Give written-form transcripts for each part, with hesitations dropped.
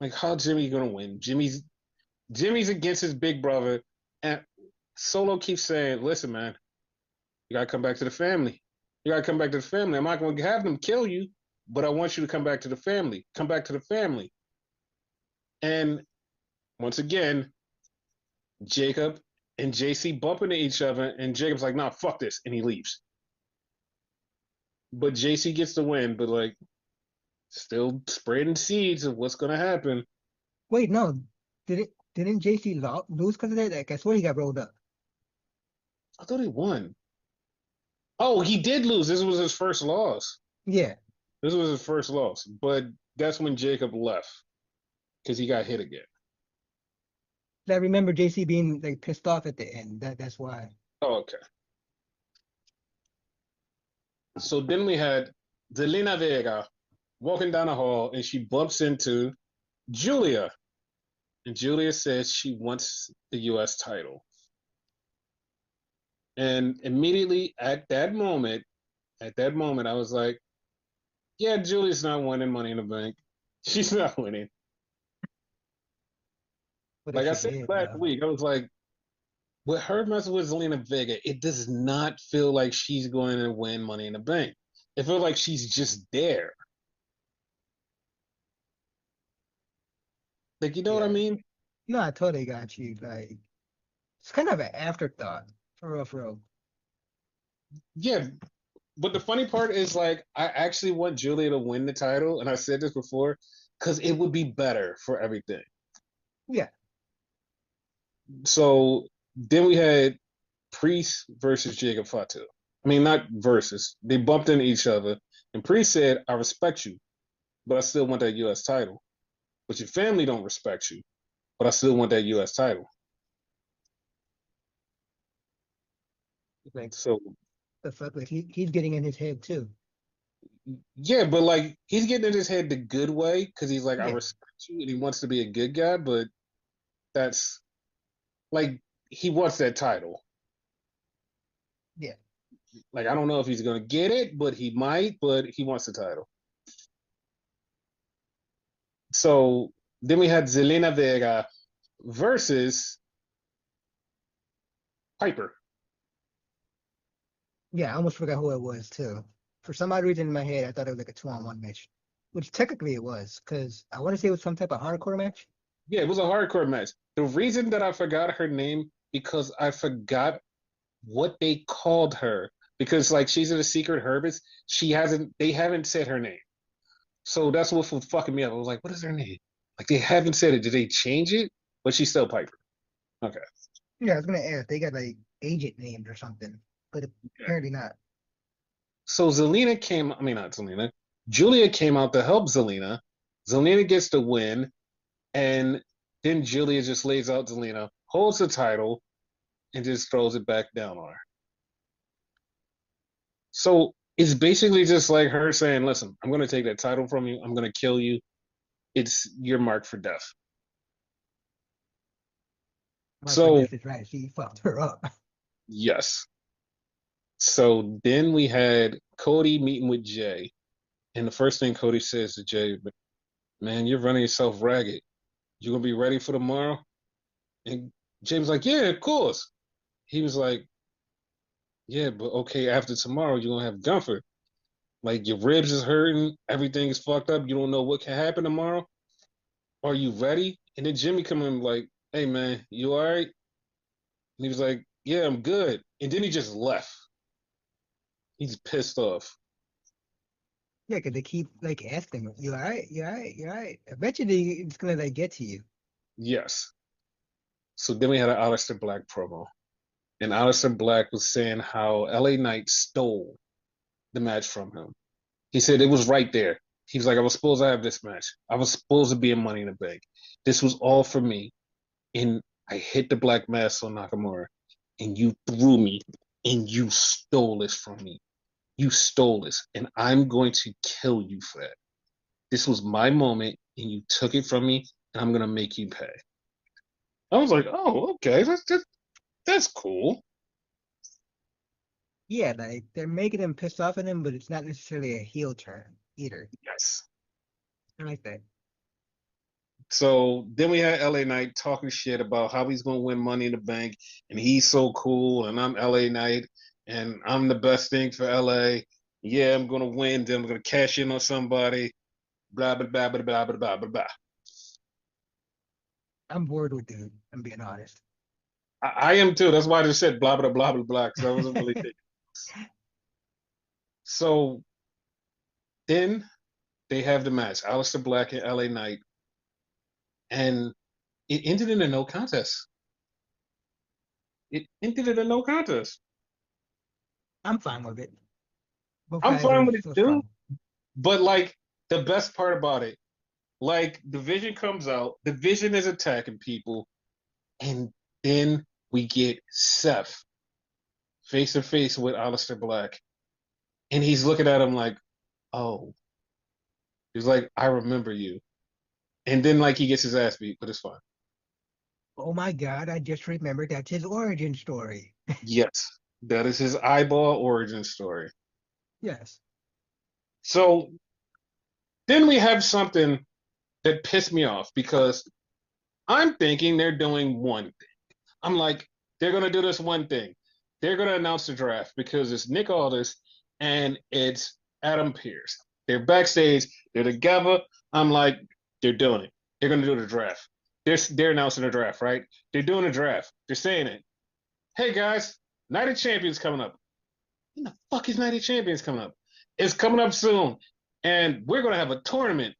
Like, how Jimmy gonna win? Jimmy's against his big brother, and Solo keeps saying, "Listen, man, you gotta come back to the family. You gotta come back to the family. I'm not gonna have them kill you, but I want you to come back to the family. Come back to the family." And once again, Jacob and JC bump into each other, and Jacob's like, "Nah, fuck this," and he leaves. But JC gets the win, but like still spreading seeds of what's gonna happen. Wait, no, didn't JC lose because of that? Like, I swear he got rolled up. I thought he won. Oh, he did lose. This was his first loss. Yeah, This was his first loss, but that's when Jacob left because he got hit again. I remember JC being like pissed off at the end. That's why. Oh, okay. So then we had Zelina Vega walking down the hall, and she bumps into Julia, and Julia says she wants the U.S. title. And immediately at that moment, I was like, "Yeah, Julia's not winning Money in the Bank. She's not winning." But if Like I she said did, last week, I was like, with her messing with Zelina Vega, it does not feel like she's going to win Money in the Bank. It feels like she's just there. Like, you know what I yeah. mean? No, I totally got you. Like, it's kind of an afterthought, for real, for real. Yeah. But the funny part is, like, I actually want Julia to win the title, and I said this before, because it would be better for everything. Yeah, So then we had Priest versus Jacob Fatu. I mean, not versus. They bumped into each other, and Priest said, "I respect you, but I still want that U.S. title. But your family don't respect you, but I still want that U.S. title." like So the fuck, like he's getting in his head too. yeah, but like he's getting in his head the good way because he's like, "I Yeah, respect you," and he wants to be a good guy, but that's like he wants that title. yeah, Like I don't know if he's gonna get it, but he might. But he wants the title. So then we had Zelena Vega versus Piper. yeah. I almost forgot who it was too. For some odd reason in my head, I thought it was like a 2-on-1 match, which technically it was, because I want to say it was some type of hardcore match. Yeah, it was a hardcore match. The reason that I forgot her name because I forgot what they called her because like she's in a secret Herbis. They haven't said her name. So that's what was fucking me up. I was like, what is her name? Like they haven't said it. Did they change it? But she's still Piper. Okay. Yeah, I was gonna ask. They got like agent names or something, but Yeah. apparently not. So Zelina came, I mean, not Zelina, Julia came out to help Zelina. Zelina gets the win, and then Julia just lays out Zelina, holds the title, and just throws it back down on her. So it's basically just like her saying, listen, I'm going to take that title from you. I'm going to kill you. It's your mark for death. Mark for So, Death is right. She fucked her up. yes. So then we had Cody meeting with Jay. And the first thing Cody says to Jay, man, you're running yourself ragged. You going to be ready for tomorrow? And Jay was like, yeah, of course. He was like, yeah, but okay, after tomorrow, you're going to have Gunther. Like, your ribs is hurting. Everything is fucked up. You don't know what can happen tomorrow. Are you ready? And then Jimmy come in like, hey, man, you all right? And he was like, yeah, I'm good. And then he just left. He's pissed off. Yeah, because they keep like asking him, "You all right? You all right? You all right?" Eventually, it's gonna like get to you. Yes. So then we had an Aleister Black promo. And Aleister Black was saying how LA Knight stole the match from him. He said it was right there. He was like, I was supposed to have this match. I was supposed to be in Money in the Bank. This was all for me. And I hit the Black Mass on Nakamura. And you threw me. And you stole this from me. You stole this. And I'm going to kill you for that. This was my moment. And you took it from me. And I'm going to make you pay. I was like, oh, okay. That's cool. Yeah, like they're making him pissed off at him, but it's not necessarily a heel turn either. Yes. I like that. So then we had LA Knight talking shit about how he's gonna win Money in the Bank, and he's so cool, and I'm LA Knight, and I'm the best thing for LA. Yeah, I'm gonna win. Then I'm gonna cash in on somebody. Blah blah blah blah blah blah blah blah blah. I'm bored with dude. I'm being honest. I am too. That's why I just said blah blah blah blah blah because I wasn't really thinking. So then they have the match, Aleister Black and LA Knight, and it ended in a no contest. It ended in a no contest. I'm fine with it. Both I'm guys fine were with it so too, strong. but like the best part about it, like Division comes out, Division is attacking people, and then we get Seth face to face with Aleister Black, and he's looking at him like, "Oh," he's like, "I remember you," and then like he gets his ass beat, but it's fine. Oh my God, I just remembered that's his origin story. Yes, that is his eyeball origin story. Yes. So then we have something that pissed me off because I'm thinking they're doing one thing. I'm like, they're gonna do this one thing. They're gonna announce the draft because it's Nick Aldis and it's Adam Pearce. They're backstage, they're together. I'm like, they're doing it. They're gonna do the draft. They're announcing the draft, right? They're doing the draft. They're saying it. Hey guys, Night of Champions coming up. When the fuck is Night of Champions coming up? It's coming up soon. And we're gonna have a tournament.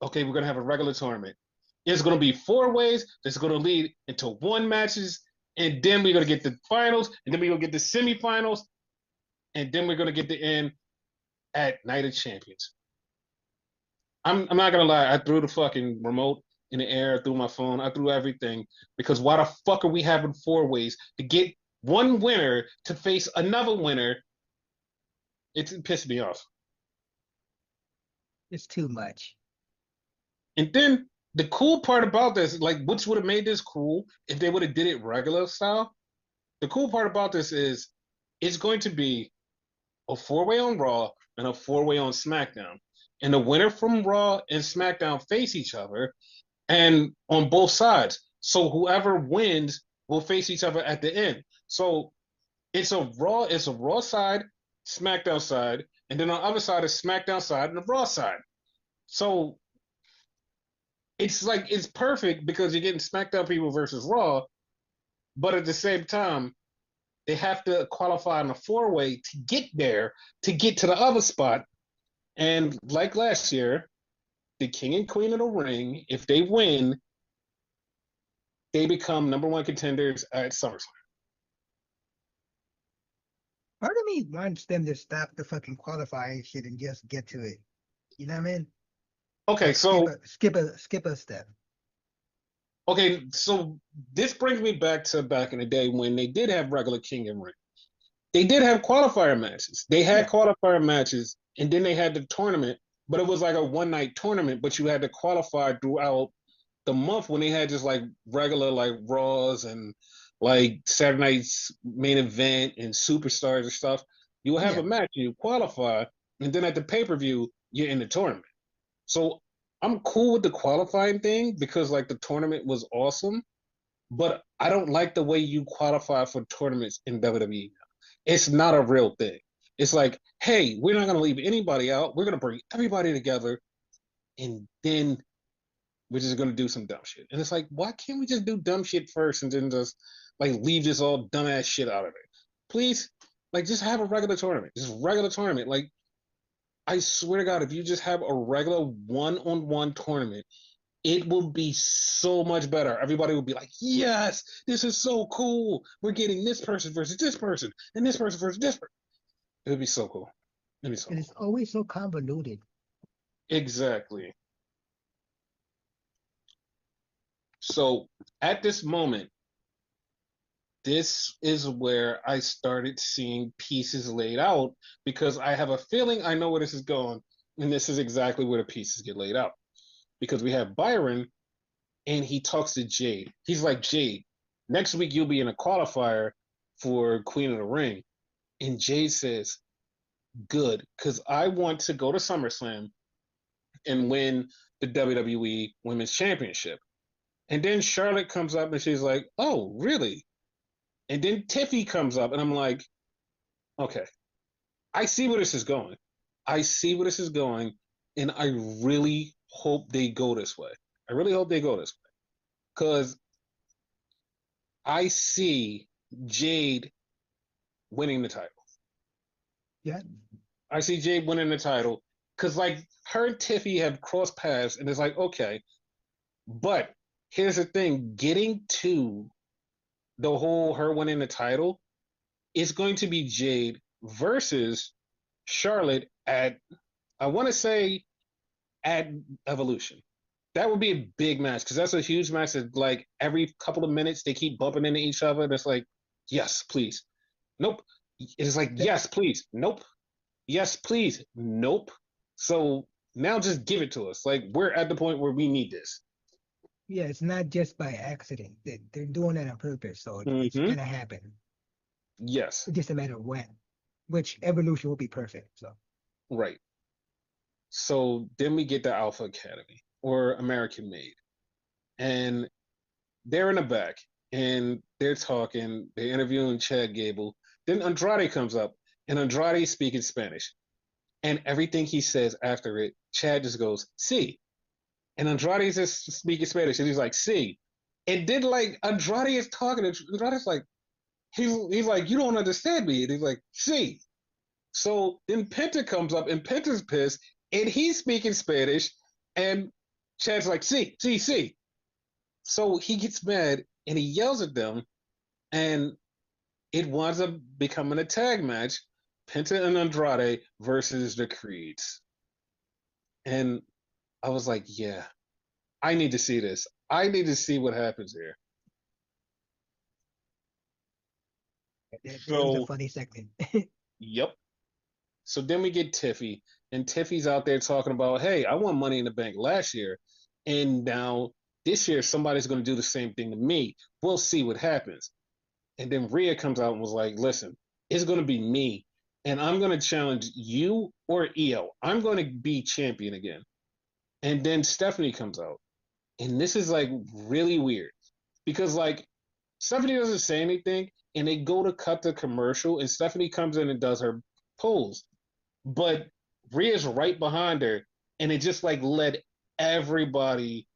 Okay, we're gonna have a regular tournament. It's gonna be four ways that's gonna lead into one matches, and then we're gonna get the finals, and then we're gonna get the semifinals, and then we're gonna get the end at Night of Champions. I'm not gonna lie, I threw the fucking remote in the air, I threw my phone, I threw everything, because why the fuck are we having four ways to get one winner to face another winner? It pissed me off. It's too much. And then the cool part about this, like, which would have made this cool if they would have did it regular style. The cool part about this is it's going to be a four-way on Raw and a four-way on SmackDown, and the winner from Raw and SmackDown face each other, and on both sides. So whoever wins will face each other at the end. So it's a Raw side, SmackDown side, and then on the other side is SmackDown side and the Raw side. So it's like it's perfect because you're getting SmackDown people versus Raw, but at the same time, they have to qualify in a four-way to get there, to get to the other spot. And like last year, the King and Queen of the Ring, if they win, they become number one contenders at SummerSlam. Part of me wants them to stop the fucking qualifying shit and just get to it. You know what I mean? Okay, Like so skip a step. okay, so this brings me back in the day when they did have regular King and Ring. They did have qualifier matches. They had Yeah. qualifier matches, and then they had the tournament, but it was like a one night tournament, but you had to qualify throughout the month when they had just like regular like Raws and like Saturday night's main event and superstars and stuff. You will have Yeah. a match, you qualify, and then at the pay-per-view, you're in the tournament. So I'm cool with the qualifying thing because like the tournament was awesome, but I don't like the way you qualify for tournaments in WWE. It's not a real thing. It's like, hey, we're not gonna leave anybody out. We're gonna bring everybody together, and then we're just gonna do some dumb shit. And it's like, why can't we just do dumb shit first and then just like leave this all dumbass shit out of it? Please, like just have a regular tournament. Just regular tournament. Like I swear to God, if you just have a regular one-on-one tournament, it will be so much better. Everybody will be like, yes, this is so cool. We're getting this person versus this person and this person versus this person. It would be so cool. It'd be so And cool. it's always so convoluted. Exactly. So at this moment, this is where I started seeing pieces laid out because I have a feeling I know where this is going. And this is exactly where the pieces get laid out. Because we have Byron and he talks to Jade. He's like, Jade, next week you'll be in a qualifier for Queen of the Ring. And Jade says, good, because I want to go to SummerSlam and win the WWE Women's Championship. And then Charlotte comes up and she's like, "Oh, really?" And then Tiffy comes up and I'm like, "Okay, I see where this is going. I see where this is going, and I really hope they go this way. I really hope they go this way because I see Jade winning the title. Yeah. I see Jade winning the title because like her and Tiffy have crossed paths, and it's like okay, but here's the thing: getting to the whole her winning the title is going to be Jade versus Charlotte at I want to say at Evolution. That would be a big match because that's a huge match. That like every couple of minutes they keep bumping into each other. And it's like, yes, please. Nope. It's like, yes, please. Nope. Yes, please. Nope. So now just give it to us. Like we're at the point where we need this. Yeah, it's not just by accident. They're doing it on purpose, so it's Mm-hmm. gonna happen. Yes. It's just a matter of when. Which evolution will be perfect. So Right. So then we get the Alpha Academy or American Made. And they're in the back and they're talking, they're interviewing Chad Gable. Then Andrade comes up and Andrade's speaking Spanish. And everything he says after it, Chad just goes, see. And Andrade's just speaking Spanish and he's like, see. And then like Andrade is talking, and Andrade's like, he's like, you don't understand me. And he's like, see. So then Penta comes up and Penta's pissed and he's speaking Spanish and Chad's like, see, see, see. So he gets mad and he yells at them, and it winds up becoming a tag match Penta and Andrade versus the Creeds. And I was like, yeah, I need to see this. I need to see what happens here. that was a So, funny segment. yep. So then we get Tiffy, and Tiffy's out there talking about, hey, I won Money in the Bank last year, and now this year somebody's going to do the same thing to me. We'll see what happens. And then Rhea comes out and was like, listen, it's going to be me. And I'm going to challenge you or Io. I'm going to be champion again. And then Stephanie comes out. And this is like really weird because like Stephanie doesn't say anything and they go to cut the commercial and Stephanie comes in and does her pose. But Rhea's right behind her and it just like led everybody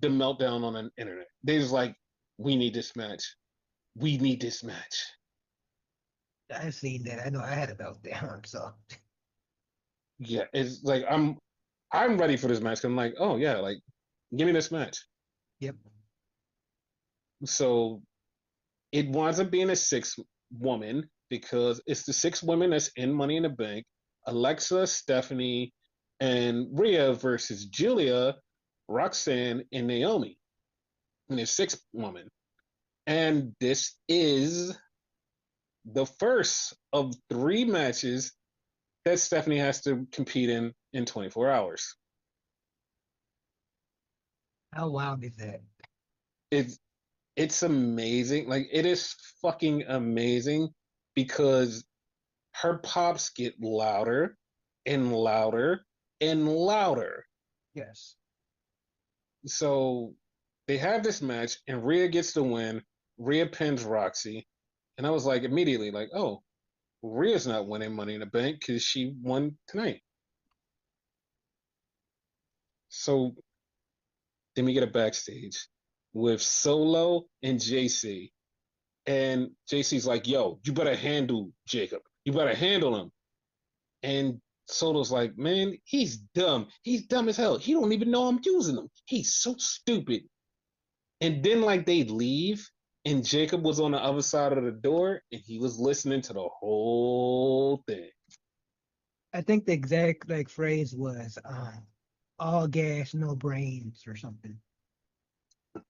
the meltdown on the internet. They was like, we need this match. We need this match. I've seen that. I know I had a meltdown. So Yeah, it's like I'm ready for this match. I'm like, oh yeah, like give me this match. yep. So it winds up being a six woman because it's the six women that's in Money in the Bank. Alexa, Stephanie, and Rhea versus Julia, Roxanne, and Naomi. And there's six women. And this is the first of three matches that Stephanie has to compete in 24 hours. How wild is that? It's it's amazing. Like it is fucking amazing because her pops get louder and louder and louder. Yes. So they have this match and Rhea gets the win. Rhea pins Roxy. And I was like immediately like, oh, Rhea's not winning Money in the Bank because she won tonight. So then we get a backstage with Solo and JC. And JC's like, yo, you better handle Jacob. You better handle him. And Solo's like, man, he's dumb. He's dumb as hell. He don't even know I'm using him. He's so stupid. And then like they leave, and Jacob was on the other side of the door, and he was listening to the whole thing. I think the exact like phrase was all gas, no brains or something.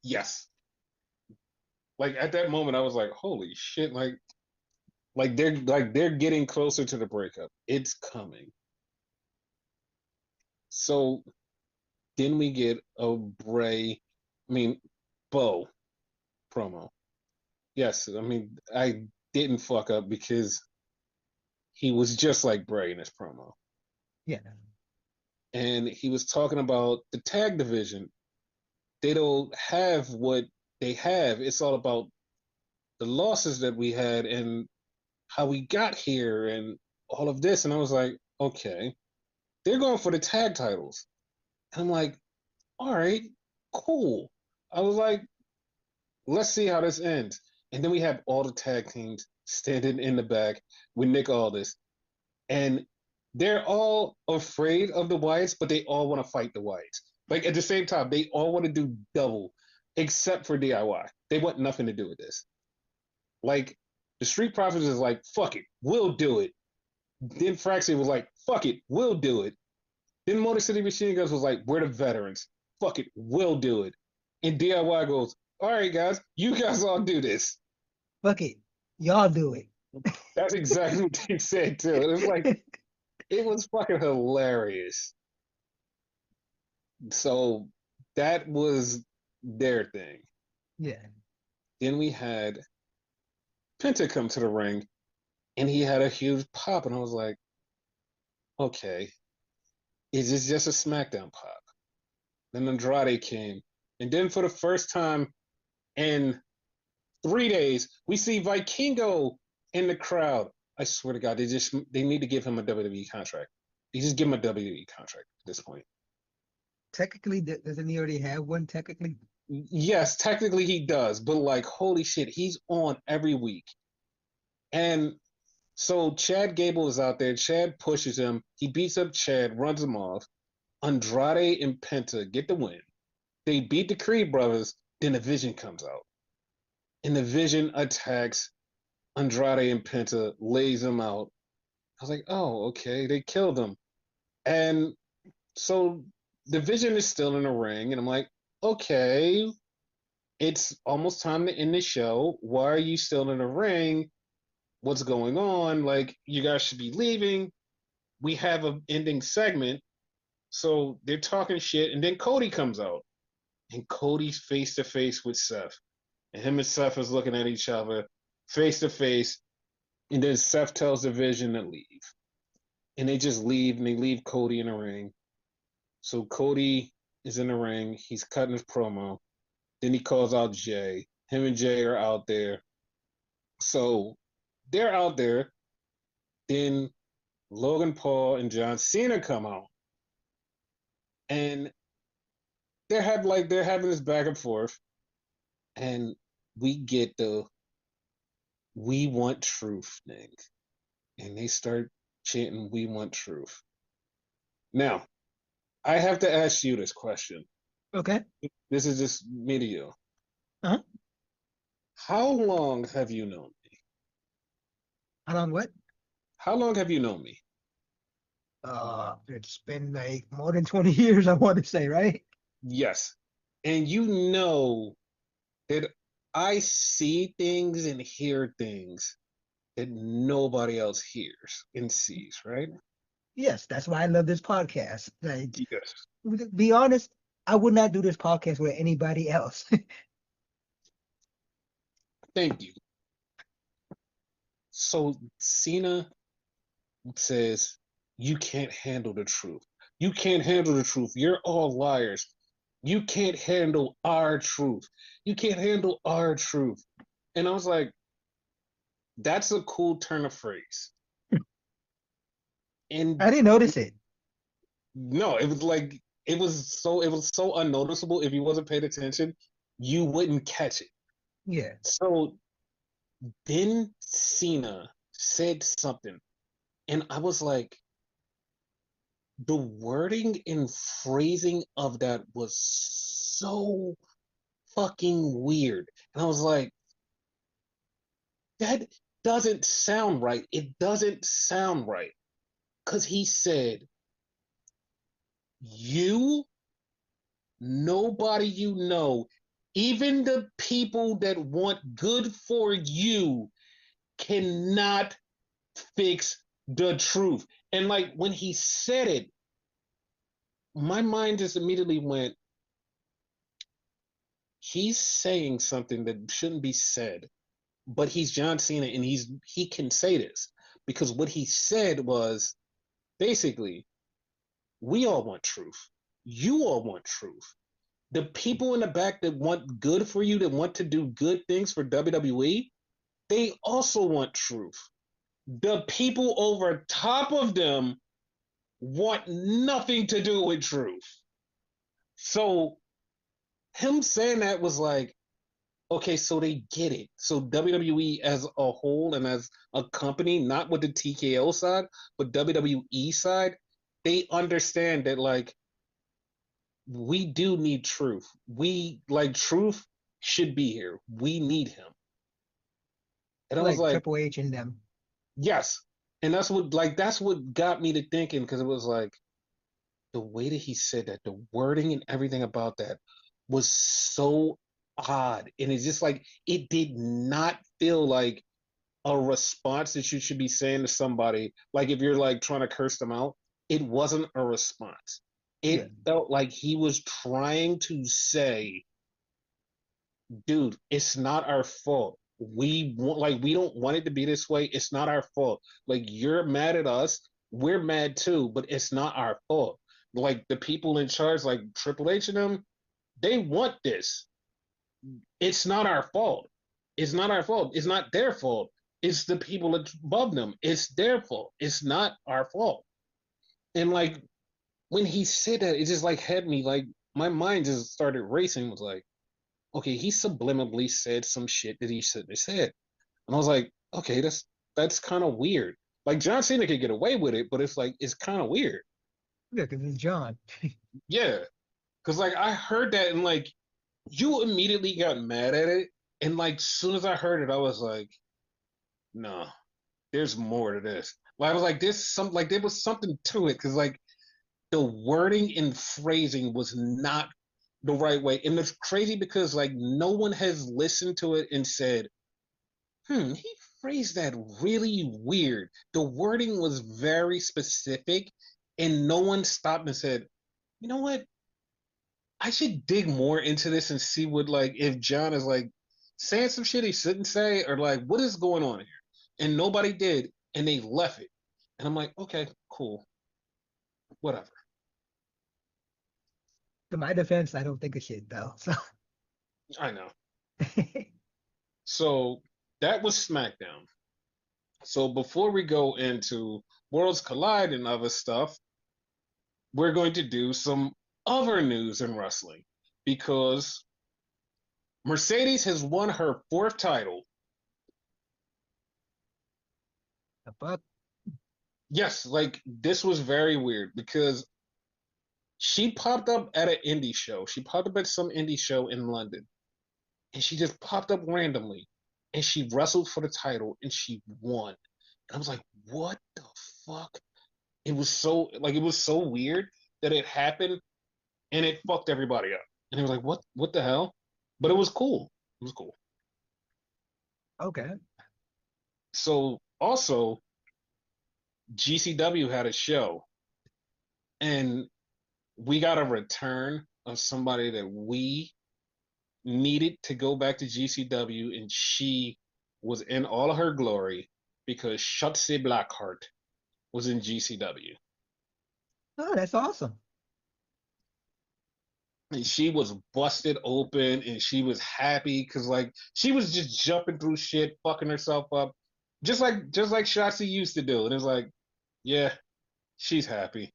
Yes. Like at that moment, I was like, holy shit! Like they're getting closer to the breakup. It's coming. So then we get a Bray, I mean, Bo promo. Yes, I mean, I didn't fuck up because he was just like Bray in his promo. Yeah. and he was talking about the tag division. They don't have what they have. It's all about the losses that we had and how we got here and all of this. And I was like, okay, they're going for the tag titles. And I'm like, all right, cool. I was like, let's see how this ends. And then we have all the tag teams standing in the back with Nick Aldis. And they're all afraid of the Wyatts, but they all want to fight the Wyatts. Like at the same time, they all want to do double, except for DIY. They want nothing to do with this. Like the Street Profits is like, fuck it, we'll do it. Then Fraxie was like, fuck it, we'll do it. Then Motor City Machine Guns was like, we're the veterans. Fuck it, we'll do it. And DIY goes, all right, guys, you guys all do this. Fuck it. Y'all do it. That's exactly what they said too. It was like, it was fucking hilarious. So that was their thing. Yeah. Then we had Penta come to the ring, and he had a huge pop, and I was like, okay, is this just a SmackDown pop? Then Andrade came, and then for the first time in 3 days, we see Vikingo in the crowd. I swear to God, they need to give him a WWE contract. They just give him a WWE contract at this point. Technically, doesn't he already have one? Technically, Yes, technically he does, but like, holy shit, he's on every week. And so Chad Gable is out there. Chad pushes him. He beats up Chad, runs him off. Andrade and Penta get the win. They beat the Creed brothers. Then the Vision comes out. And the Vision attacks Andrade and Penta, lays them out. I was like, oh, okay. They killed them. And so the Vision is still in the ring. And I'm like, okay, it's almost time to end the show. Why are you still in the ring? What's going on? Like, you guys should be leaving. We have an ending segment. So they're talking shit. And then Cody comes out. And Cody's face to face with Seth. And him and Seth is looking at each other face to face. And then Seth tells the Vision to leave. And they just leave, and they leave Cody in the ring. So Cody is in the ring. He's cutting his promo. Then he calls out Jay. Him and Jay are out there. So they're out there. Then Logan Paul and John Cena come out. And they're having this back and forth. And we get the "We want truth" thing. And they start chanting "We want truth." Now, I have to ask you this question. okay. This is just me to you. Uh-huh. How long have you known me? How long? What? How long have you known me? It's been like more than 20 years. I want to say, right? Yes. And you know that I see things and hear things that nobody else hears and sees, right? Yes, that's why I love this podcast. Like, Yes. to be honest, I would not do this podcast with anybody else. Thank you. So Cena says, you can't handle the truth. You can't handle the truth. You're all liars. You can't handle our truth. You can't handle our truth. And I was like, that's a cool turn of phrase. And I didn't notice it. no, it was like it was so unnoticeable. If you wasn't paying attention, you wouldn't catch it. Yeah. So then Cena said something, and I was like, the wording and phrasing of that was so fucking weird. And I was like, that doesn't sound right. It doesn't sound right. Because he said, you, nobody you know, even the people that want good for you cannot fix the truth. And like when he said it, my mind just immediately went, he's saying something that shouldn't be said, but he's John Cena and he can say this because what he said was basically, We all want truth. You all want truth. The people in the back that want good for you, that want to do good things for WWE, they also want truth. The people over top of them want nothing to do with truth. So him saying that was like, okay, so they get it. So WWE as a whole and as a company, not with the TKO side, but WWE side, they understand that like we do need truth. We like truth should be here. We need him. And I was Like like, Triple H and them. yes. And that's what got me to thinking because it was like the way that he said that, the wording and everything about that was so odd. And it's just like it did not feel like a response that you should be saying to somebody. Like if you're like trying to curse them out, it wasn't a response. Yeah. It felt like he was trying to say, dude, it's not our fault. We don't want it to be this way. It's not our fault. Like you're mad at us, we're mad too, but it's not our fault. Like the people in charge, like Triple H and them, they want this. It's not our fault. It's not our fault. It's not their fault. It's the people above them. It's their fault. It's not our fault. And like when he said that, it just like had me like my mind just started racing. Was like, okay, he subliminally said some shit that he shouldn't have said. And I was like, okay, that's kind of weird. Like John Cena could get away with it, but it's like it's kind of weird. Yeah, because it's John. Yeah, because like I heard that and like you immediately got mad at it, and like soon as I heard it, I was like, no, there's more to this. Like I was like, there was something to it because like the wording and phrasing was not the right way, and it's crazy because like no one has listened to it and said, he phrased that really weird. The wording was very specific, and no one stopped and said, you know what? I should dig more into this and see what, like, if John is like saying some shit he shouldn't say, or like, what is going on here? And nobody did, and they left it. And I'm like, okay, cool, whatever. To my defense, I don't think of shit though. So I know. So that was SmackDown. So before we go into Worlds Collide and other stuff, we're going to do some other news in wrestling because Mercedes has won her fourth title. the fuck? Yes, like this was very weird because she popped up at an indie show. She popped up at some indie show in London and she just popped up randomly and she wrestled for the title and she won. And I was like, what the fuck? It was so weird that it happened and it fucked everybody up. And it was like, what the hell? But it was cool. It was cool. Okay. So also GCW had a show and we got a return of somebody that we needed to go back to GCW, and she was in all of her glory because Shotzi Blackheart was in GCW. Oh, that's awesome. And she was busted open and she was happy because like she was just jumping through shit, fucking herself up, just like Shotzi used to do. And it's like, yeah, she's happy.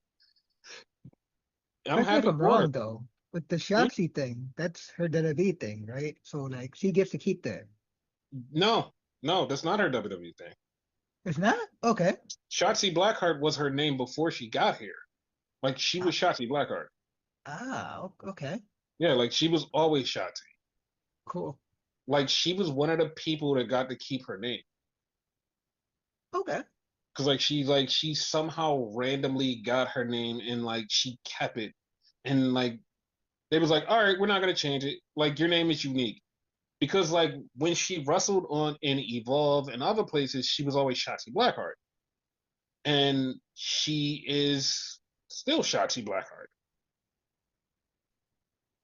I'm Correct me if happy I'm for her. wrong though. With the Hmm? Shoxy thing, that's her WWE thing, right? So like she gets to keep that. No, no, that's not her WWE thing. It's not? Okay. Shotzi Blackheart was her name before she got here. Like she Ah, was Shotzi Blackheart. okay. Yeah, like she was always Shotzi. Cool. Like she was one of the people that got to keep her name. Okay. Cause like she somehow randomly got her name and like she kept it. And like they was like, all right, we're not gonna change it. Like your name is unique. Because like when she wrestled on in Evolve and other places, she was always Shotzi Blackheart. And she is still Shotzi Blackheart.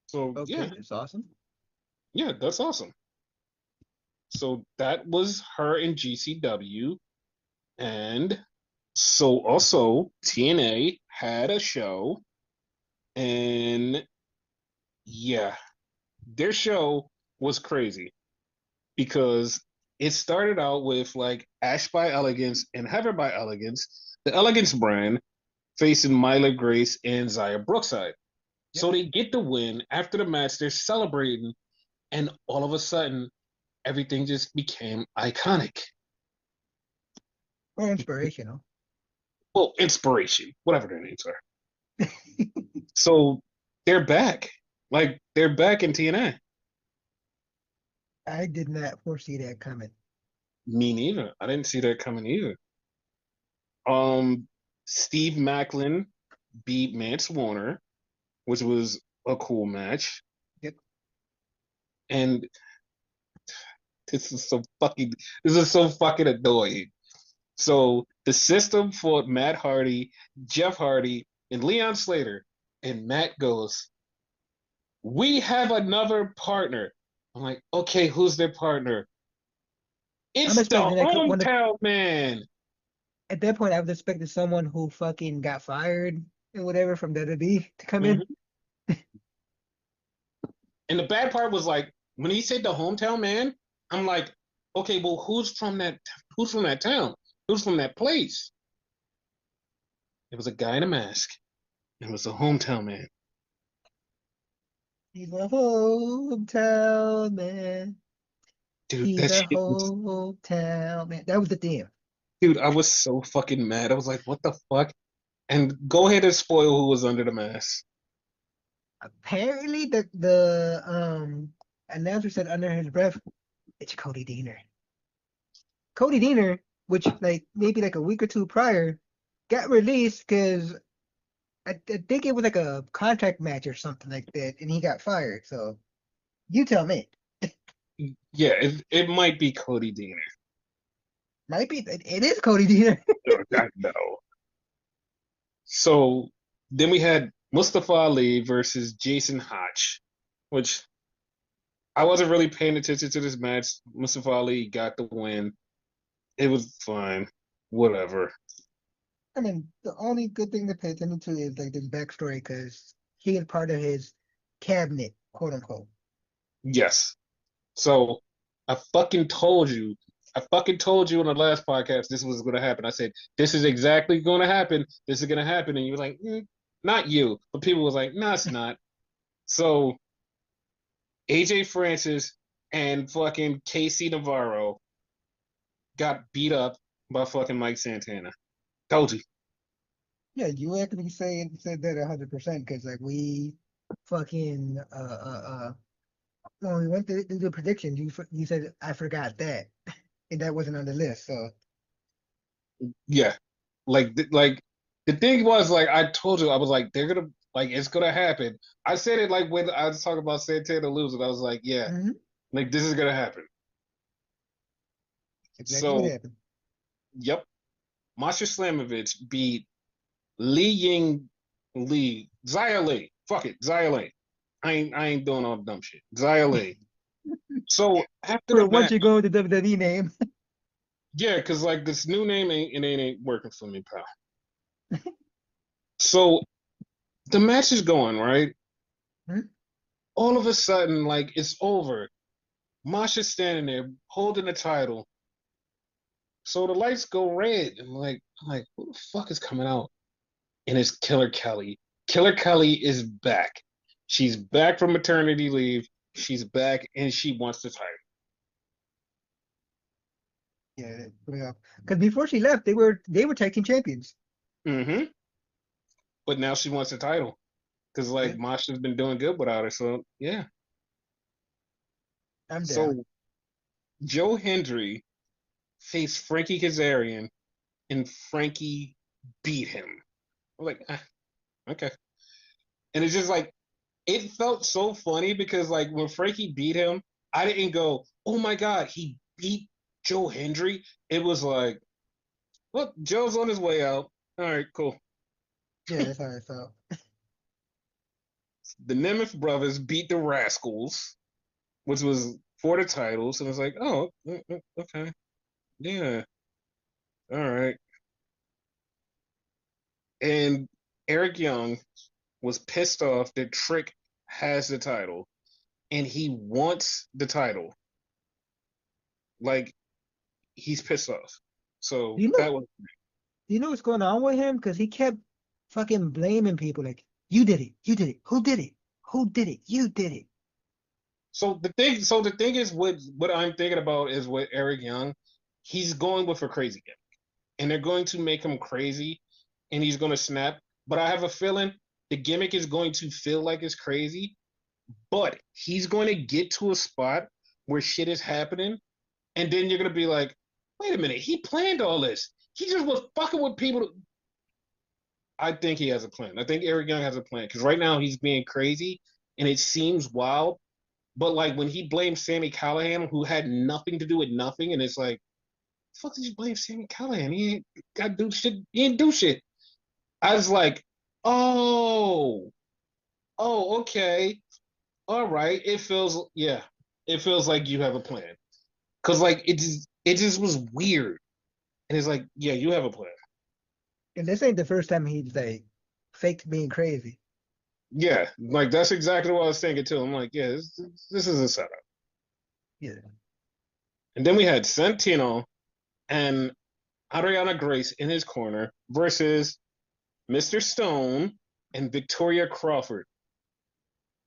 So Okay, that's awesome. yeah, that's awesome. So that was her in GCW. And so also TNA had a show, and yeah, their show was crazy because it started out with like Ash by Elegance and Heather by Elegance, the Elegance brand, facing Myla Grace and Zaya Brookside. Yep. So they get the win. After the match, they're celebrating, and all of a sudden, everything just became iconic. Or inspirational. Well, inspiration, whatever their names are. So they're back. Like they're back in TNA. I did not foresee that coming. Me neither. I didn't see that coming either. Um, Steve Macklin beat Mance Warner, which was a cool match. Yep. And this is so fucking annoying. So the system fought Matt Hardy, Jeff Hardy, and Leon Slater, and Matt goes, "We have another partner." I'm like, okay, who's their partner? I'm It's the expecting that one hometown man. at that point I was expecting someone who fucking got fired and whatever from WWE to come in. Mhm. And the bad part was like when he said the hometown man, I'm like, okay, well, who's from that? Who's from that town? Who's from that place? It was a guy in a mask. It was the hometown man. He's a hometown man. Dude, He's that a shit was, hometown man. That was the theme. dude, I was so fucking mad. I was like, what the fuck? And go ahead and spoil who was under the mask. Apparently the announcer said under his breath, it's Cody Deaner. Cody Deaner, which like maybe like a week or two prior, got released because I think it was like a contract match or something like that, and he got fired. So you tell me. Yeah, it might be Cody Deaner. Might be it is Cody Deaner. I know. So then we had Mustafa Ali versus Jason Hotch, which I wasn't really paying attention to this match. Mustafa Ali got the win. It was fine. Whatever. I mean, the only good thing to pay attention to is like this backstory because he is part of his cabinet, quote unquote. Yes. So I fucking told you. I fucking told you on the last podcast this was going to happen. I said, this is exactly going to happen. This is going to happen. And you were like, not you. But people was like, no, it's not. So AJ Francis and fucking Casey Navarro got beat up by fucking Mike Santana. Told you. Yeah, you actually said that 100% because like we fucking when we went to do the predictions, you said I forgot that, and that wasn't on the list. So Yeah. Like the thing was like I told you, I was like, they're gonna like it's gonna happen. I said it like when I was talking about Santana losing, I was like, yeah, mhm, like this is gonna happen. exactly what So happened. yep. Masha Slamovich beat Li Ying Lee. Xia Li. Fuck it, Xia Li. I ain't doing all the dumb shit. Xia Li. So after For the once match, you're going with the WWE name, yeah, because like this new name ain't working for me, pal. So the match is going, right? hmm? All of a sudden, like it's over. Masha's standing there holding the title. So the lights go red. And I'm like, who the fuck is coming out? And it's Killer Kelly. Killer Kelly is back. She's back from maternity leave. She's back and she wants the title. Yeah, because before she left, they were tag team champions. Mm-hmm. But now she wants the title. Because Yeah, like Masha's been doing good without her. So yeah. I'm down. So Joe Hendry faced Frankie Kazarian and Frankie beat him. I'm like, okay. And it's just like it felt so funny because like when Frankie beat him, I didn't go, "Oh my god, he beat Joe Hendry." It was like, "Look, Joe's on his way out. All right, cool." Yeah, that's how I felt. The Nemeth brothers beat the Rascals, which was for the titles, and it's like, "Oh, okay, yeah, all right." And Eric Young was pissed off that Trick has the title and he wants the title. Like, he's pissed off. Do So you know? that was Do you know what's going on with him? Because he kept fucking blaming people like, "You did it. You did it. Who did it? Who did it? You did it." the thing is what I'm thinking about is with Eric Young, he's going with a crazy gimmick. And they're going to make him crazy and he's gonna snap. But I have a feeling the gimmick is going to feel like it's crazy, but he's going to get to a spot where shit is happening, and then you're gonna be like, wait a minute, he planned all this. He just was fucking with people. I think he has a plan. I think Eric Young has a plan because right now he's being crazy and it seems wild. But like when he blamed Sammy Callahan, who had nothing to do with nothing, and it's like, fuck did you blame Sammy Callahan? He ain't got to do shit. He didn't do shit. I was like, oh, okay, all right. It feels like you have a plan. Cause like it just was weird, and it's like, yeah, you have a plan. And this ain't the first time he's like faked being crazy. Yeah, like that's exactly what I was thinking too. I'm like, yeah, this is a setup. Yeah. And then we had Santino and Ariana Grace in his corner versus Mr. Stone and Victoria Crawford.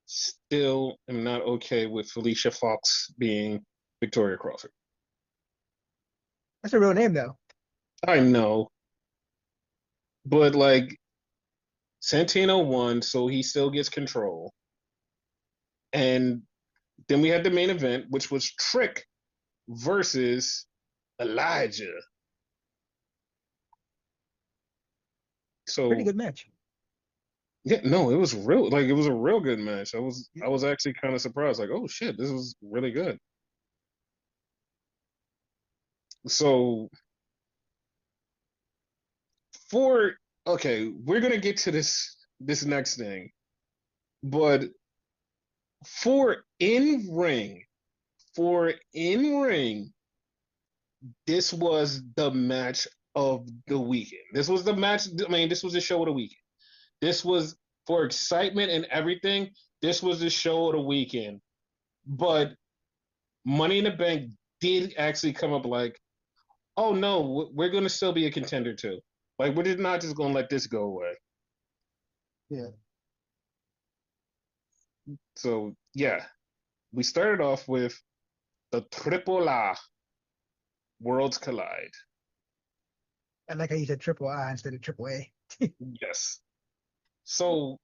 Still am not okay with Felicia Fox being Victoria Crawford. That's a real name though. I know, but like Santino won, so he still gets control. And then we had the main event, which was Trick versus Elijah. Pretty So good match. yeah, no, it was real. Like it was a real good match. I was actually kind of surprised. Like, oh shit, this was really good. So for okay, we're gonna get to this next thing, but for in ring, for in ring, this was the match of the weekend. This was the match. I mean, this was the show of the weekend. This was for excitement and everything. This was the show of the weekend. But Money in the Bank did actually come up like, oh no, we're going to still be a contender too. Like we're not just going to let this go away. Yeah. So yeah, we started off with the Triple A Worlds Collide. I like how you said triple I instead of triple A. Yes. So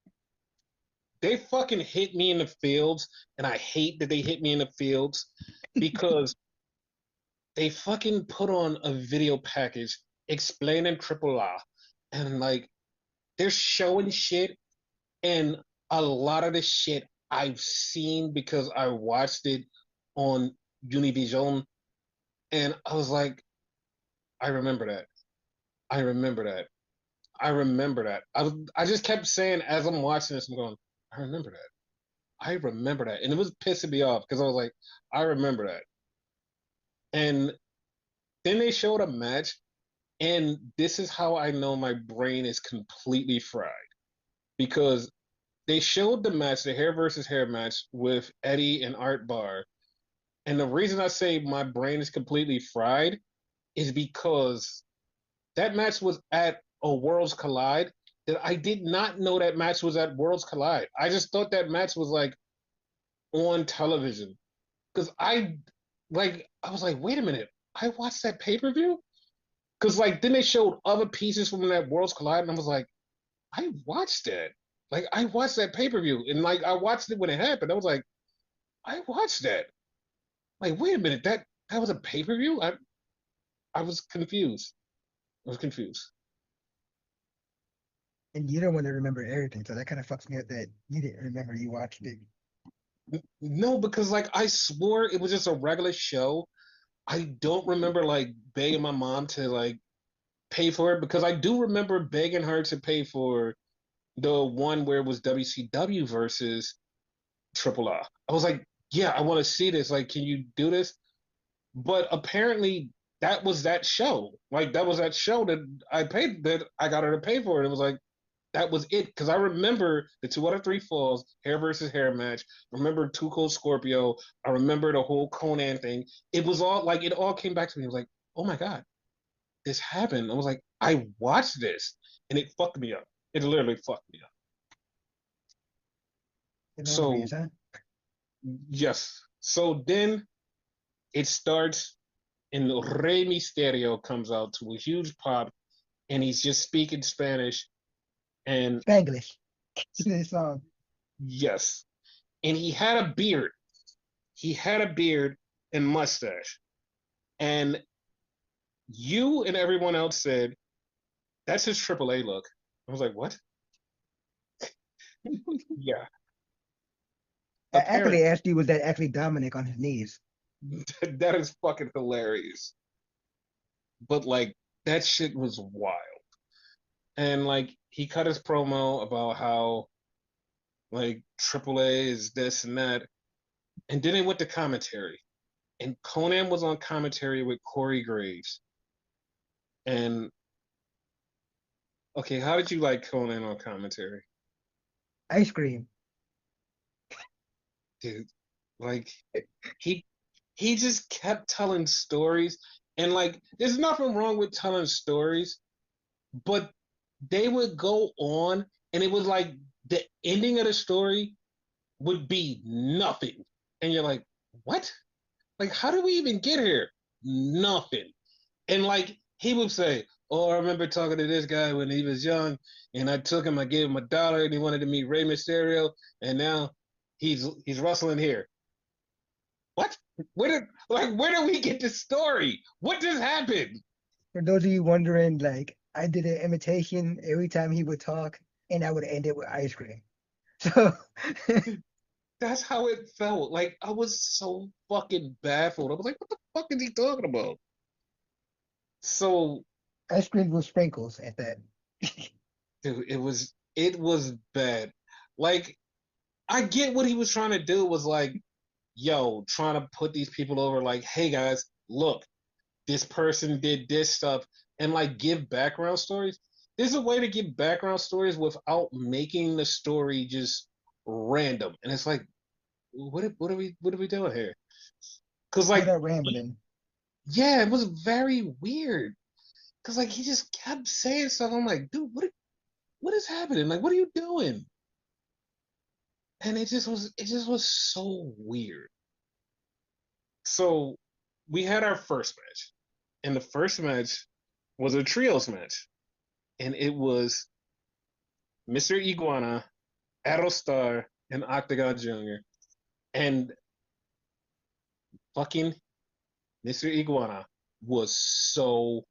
they fucking hit me in the fields, and I hate that they hit me in the fields because they fucking put on a video package explaining Triple A, and like they're showing shit, and a lot of the shit I've seen because I watched it on Univision, and I was like, I remember that. I remember that. I remember that. I just kept saying as I'm watching this, I'm going, I remember that. I remember that. And it was pissing me off because I was like, I remember that. And then they showed a match, and this is how I know my brain is completely fried. Because they showed the match, the hair versus hair match with Eddie and Art Barr. And the reason I say my brain is completely fried is because that match was at a Worlds Collide that I did not know that match was at Worlds Collide. I just thought that match was like on television. Because I was like, wait a minute, I watched that pay-per-view? Because like then they showed other pieces from that Worlds Collide, and I was like, I watched that. Like I watched that pay-per-view. And like I watched it when it happened. I was like, I watched that. Like, wait a minute, that was a pay-per-view? I was confused. I was confused. And you don't want to remember everything, so that kind of fucks me up that you didn't remember you watched it. No, because like I swore it was just a regular show. I don't remember like begging my mom to like pay for it because I do remember begging her to pay for the one where it was WCW versus Triple A. I was like, yeah, I want to see this. Like, can you do this? But apparently that was that show. Like that was that show that I got her to pay for it. It was like, that was it. Because I remember the 2 out of 3 falls, hair versus hair match. I remember Too Cold Scorpio. I remember the whole Conan thing. It was all like it all came back to me. I was like, oh my god, this happened. I was like, I watched this, and it fucked me up. It literally fucked me up. The So memories, huh? yes. So then it starts, and Rey Mysterio comes out to a huge pop, and he's just speaking Spanish. And Spanglish. This song. yes, and he had a beard. He had a beard and mustache. And you and everyone else said, that's his AAA look. I was like, what? Yeah, I actually apparently. asked you, was that actually Dominic on his knees? That is fucking hilarious. But like, that shit was wild. And like, he cut his promo about how like AAA is this and that. And then they went to commentary. And Conan was on commentary with Corey Graves. And okay, how did you like Conan on commentary? Ice cream. Dude, like he he just kept telling stories, and like there's nothing wrong with telling stories, but they would go on, and it was like the ending of the story would be nothing. And you're like, what? Like, how did we even get here? Nothing. And like he would say, "Oh, I remember talking to this guy when he was young, and I took him, I gave him $1, and he wanted to meet Rey Mysterio, and now he's wrestling here." What? Where did we get this story? What just happened? For those of you wondering, like I did an imitation every time he would talk, and I would end it with ice cream. So That's how it felt. Like I was so fucking baffled. I was like, what the fuck is he talking about? So, ice cream with sprinkles at that. dude, it was bad. Like I get what he was trying to do was like, yo, trying to put these people over. Like, hey guys, look, this person did this stuff, and like give background stories. There's a way to give background stories without making the story just random. And it's like, what are we doing here? Because All like, that rambling. yeah, it was very weird. Because like he just kept saying stuff. I'm like, dude, what is happening? Like, what are you doing? And it just was so weird. So we had our first match, and the first match was a trios match, and it was Mr. Iguana, Aerostar, and Octagon Jr. And fucking Mr. Iguana was so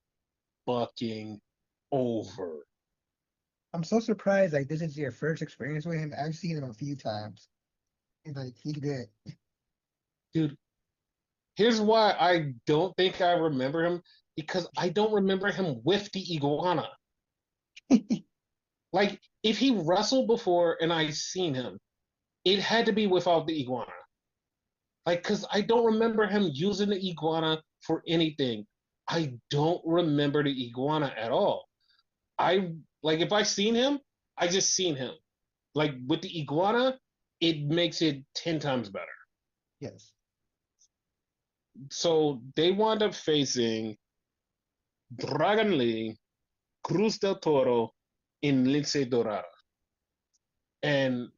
fucking over. I'm so surprised. Like this is your first experience with him. I've seen him a few times. And like he's good. Dude, here's why I don't think I remember him, because I don't remember him with the iguana. Like, if he wrestled before and I seen him, it had to be without the iguana. Like, because I don't remember him using the iguana for anything. I don't remember the iguana at all. I like if I seen him, I just seen him. Like with the iguana, it makes it 10 times better. Yes. So they wound up facing Dragon Lee, Cruz del Toro, and Lince Dorada. And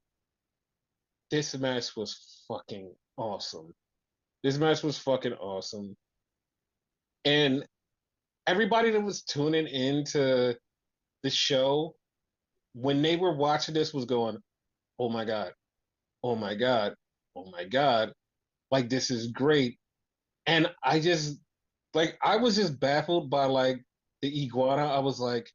this match was fucking awesome. This match was fucking awesome. And everybody that was tuning into the show, when they were watching this, was going, oh my God, oh my God, oh my God. Like, this is great. And I was just baffled by like the iguana. I was like,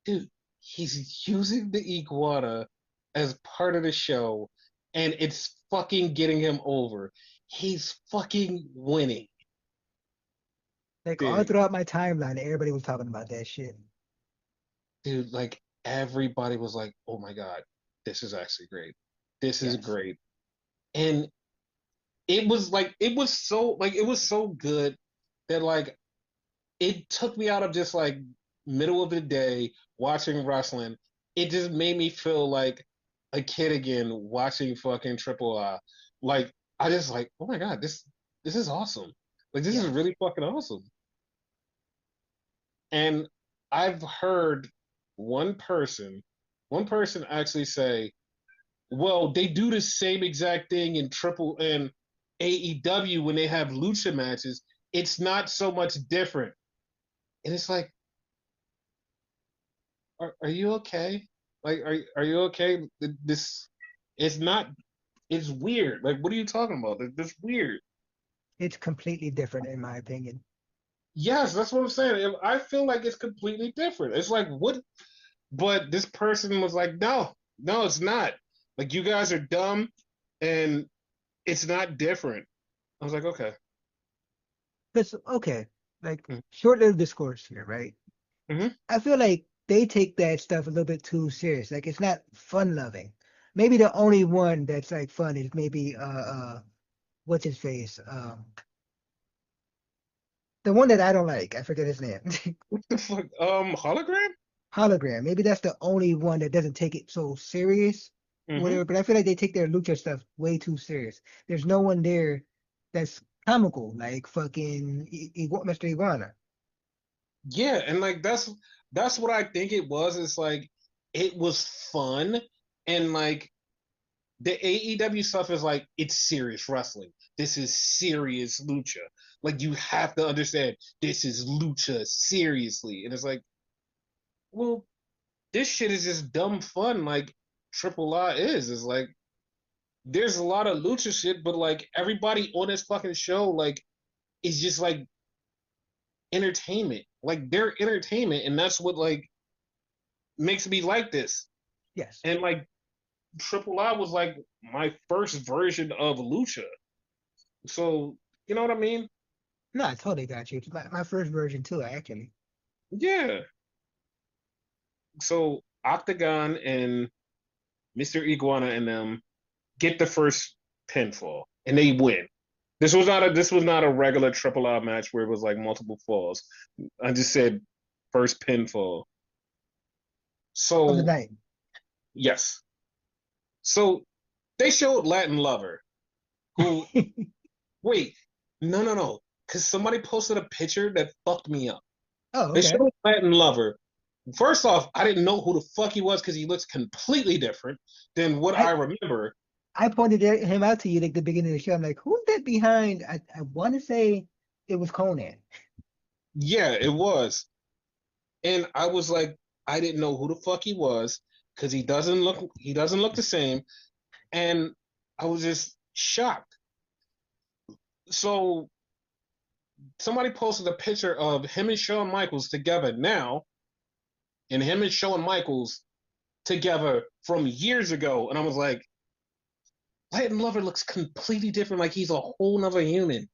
dude, he's using the iguana as part of the show, and it's fucking getting him over. He's fucking winning, Like all dude. throughout my timeline, everybody was talking about that shit. Dude, like everybody was like, "Oh my god, this is actually great. This is Yes. great." And it was so good that like it took me out of just like middle of the day watching wrestling, it just made me feel like a kid again watching fucking Triple I. Like I just like, oh my god, this is awesome. Like this is Yes. really fucking awesome. And I've heard one person, one person actually say, well, they do the same exact thing in Triple and AEW when they have lucha matches. It's not so much different. And it's like, are you okay? Like, are you okay? This it's not. It's weird. Like, what are you talking about? This weird. It's completely different in my opinion. Yes, that's what I'm saying. I feel like it's completely different. It's like what? But this person was like, no, no, it's not. Like, you guys are dumb, and it's not different. I was like, okay. Because okay, like short little discourse here, right? Mm-hmm. I feel like they take that stuff a little bit too serious. Like it's not fun loving. Maybe the only one that's like fun is maybe what's his face? The one that I don't like. I forget his name. What the fuck? Hologram? Hologram. Maybe that's the only one that doesn't take it so serious, Mm-hmm. whatever. But I feel like they take their lucha stuff way too serious. There's no one there that's comical, like fucking Mr. Iguana. Yeah, and like that's what I think it was. It's like it was fun, and like the AEW stuff is like it's serious wrestling. This is serious lucha. Like you have to understand this is lucha seriously. And it's like, well, this shit is just dumb fun like Triple I is. It's like there's a lot of lucha shit, but like everybody on this fucking show like is just like entertainment. Like they're entertainment, and that's what like makes me like this. Yes. And like Triple I was like my first version of lucha. So you know what I mean? No, I totally got you. It's my first version too, actually. Yeah. So Octagon and Mr. Iguana and them get the first pinfall and they win. This was not a regular triple R match where it was like multiple falls. I just said first pinfall. Of the So night. yes. So they showed Latin Lover, who wait, no. Because somebody posted a picture that fucked me up. Oh, They okay. showed Latin Lover. First off, I didn't know who the fuck he was because he looks completely different than what I I remember. I pointed him out to you like the beginning of the show. I'm like, who's that behind? I want to say it was Conan. Yeah, it was. And I was like, I didn't know who the fuck he was because he doesn't look the same. And I was just shocked. So somebody posted a picture of him and Shawn Michaels together now, and him and Shawn Michaels together from years ago. And I was like, Latin Lover looks completely different, like he's a whole nother human.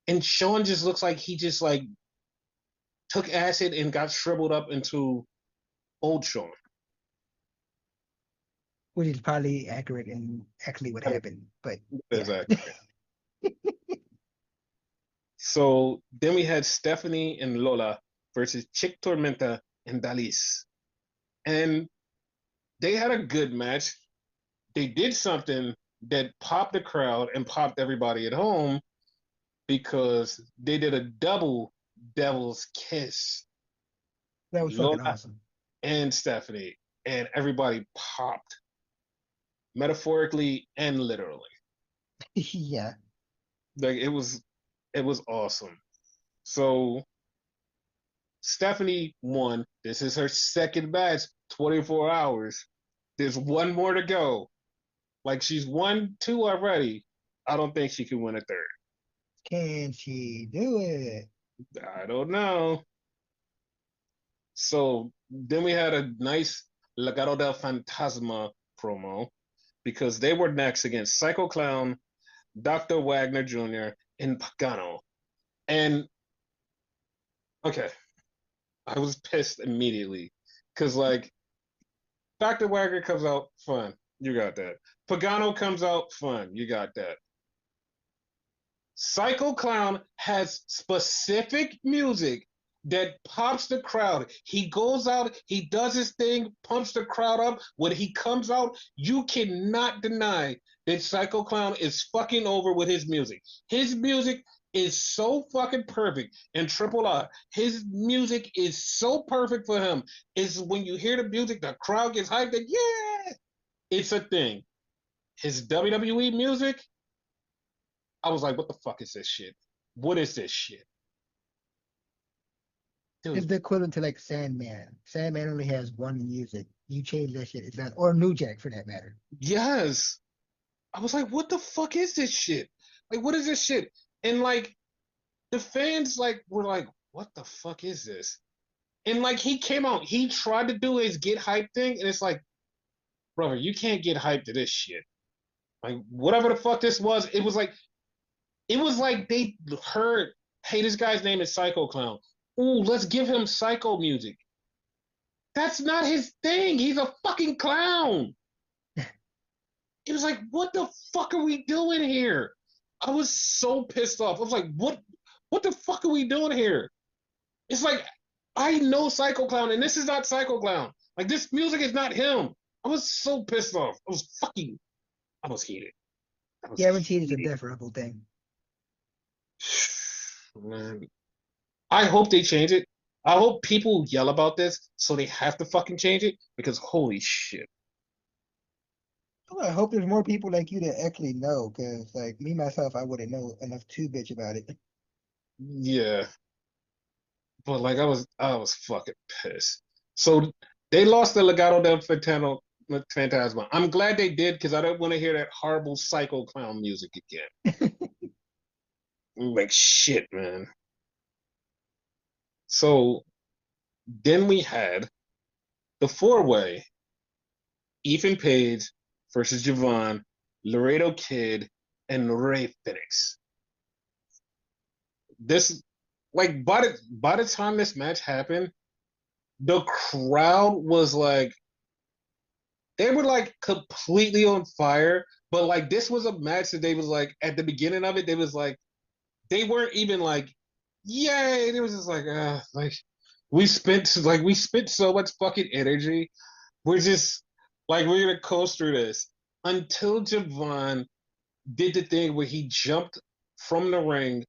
And Shawn just looks like he just like took acid and got shriveled up into old Shawn. Which is probably accurate and actually what happened. But yeah. Exactly. So then we had Stephanie and Lola versus Chick Tormenta and Dalis. And they had a good match. They did something that popped the crowd and popped everybody at home because they did a double devil's kiss. That was fucking Lola awesome. and Stephanie. And everybody popped metaphorically and literally. Yeah. Like it was awesome. So Stephanie won. This is her second match, 24 hours. There's one more to go. Like she's won two already. I don't think she can win a third. Can she do it? I don't know. So then we had a nice Legado del Fantasma promo because they were next against Psycho Clown, Dr. Wagner Jr., and Pagano. And okay, I was pissed immediately because like Dr. Wagner comes out, fun, you got that. Pagano comes out, fun, you got that. Psycho Clown has specific music that pops the crowd. He goes out, he does his thing, pumps the crowd up. When he comes out, you cannot deny that Psycho Clown is fucking over with his music. His music is so fucking perfect. And Triple R, his music is so perfect for him. Is when you hear the music, the crowd gets hyped. And yeah, it's a thing. His WWE music, I was like, what the fuck is this shit? What is this shit? It's Dude, the equivalent to like Sandman. Sandman only has one music. You change that shit, it's not, or New Jack for that matter. yes. I was like, what the fuck is this shit? Like, what is this shit? And like the fans like were like, what the fuck is this? And like he came out, he tried to do his get hype thing, and it's like, brother, you can't get hyped to this shit. Like whatever the fuck this was, it was like they heard, hey, this guy's name is Psycho Clown. Ooh, let's give him psycho music. That's not his thing. He's a fucking clown. It was like, what the fuck are we doing here? I was so pissed off. I was like, what the fuck are we doing here? It's like I know Psycho Clown, and this is not Psycho Clown. Like this music is not him. I was so pissed off. I was heated. I was Guaranteed it's a heated. Death Rebel thing. Man. I hope they change it. I hope people yell about this so they have to fucking change it because holy shit. Well, I hope there's more people like you that actually know, because like me myself, I wouldn't know enough to bitch about it. Yeah. But like I was fucking pissed. So they lost the Legado del Fantasma. I'm glad they did because I don't want to hear that horrible Psycho Clown music again. Like shit, man. So then we had the four-way: Ethan Page versus Javon, Laredo Kid, and Ray Phoenix. This like by the time this match happened, the crowd was like they were like completely on fire. But like this was a match that they was like at the beginning of it, they was like they weren't even like yay. It was just like we spent so much fucking energy. We're just like we're gonna coast through this until Javon did the thing where he jumped from the ring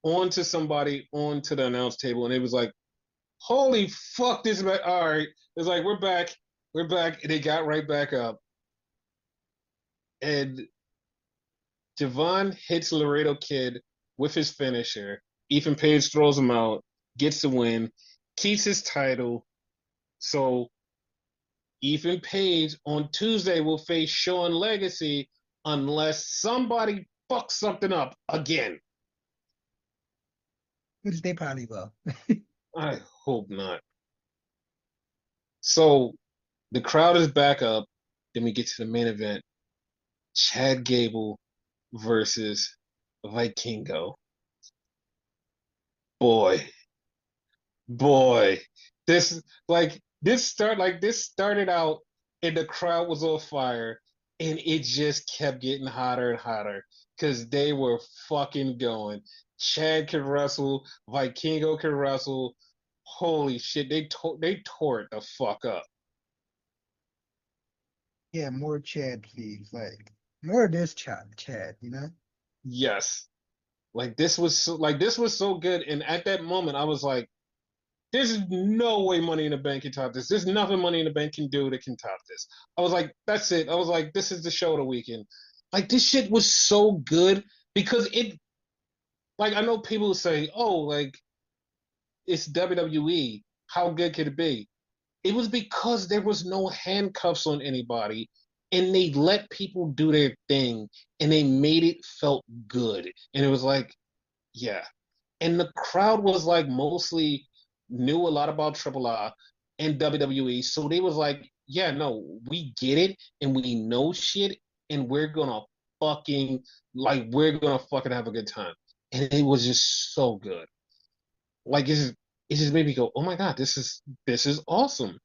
onto somebody onto the announce table, and it was like, holy fuck, this man. All right, it's like we're back, and they got right back up, and Javon hits Laredo Kid with his finisher. Ethan Page throws him out, gets the win, keeps his title. So Ethan Page on Tuesday will face Sean Legacy unless somebody fucks something up again. Which they probably will. I hope not. So the crowd is back up. Then we get to the main event: Chad Gable versus Vikingo. Boy, boy, this this started out and the crowd was on fire, and it just kept getting hotter and hotter because they were fucking going. Chad can wrestle, Vikingo can wrestle. Holy shit, they tore it the fuck up. Yeah, more Chad, please. Like more of this Chad, you know? Yes. Like this was so good, and at that moment I was like, "There's no way Money in the Bank can top this. There's nothing Money in the Bank can do that can top this." I was like, "That's it." I was like, "This is the show of the weekend." Like this shit was so good because it. Like I know people say, "Oh, like it's WWE. How good could it be?" It was because there was no handcuffs on anybody, and they let people do their thing, and they made it felt good, and it was like, yeah, and the crowd was like mostly knew a lot about Triple R and WWE, so they was like, yeah, no, we get it and we know shit, and we're gonna fucking have a good time, and it was just so good. Like it just made me go, oh my god, this is awesome.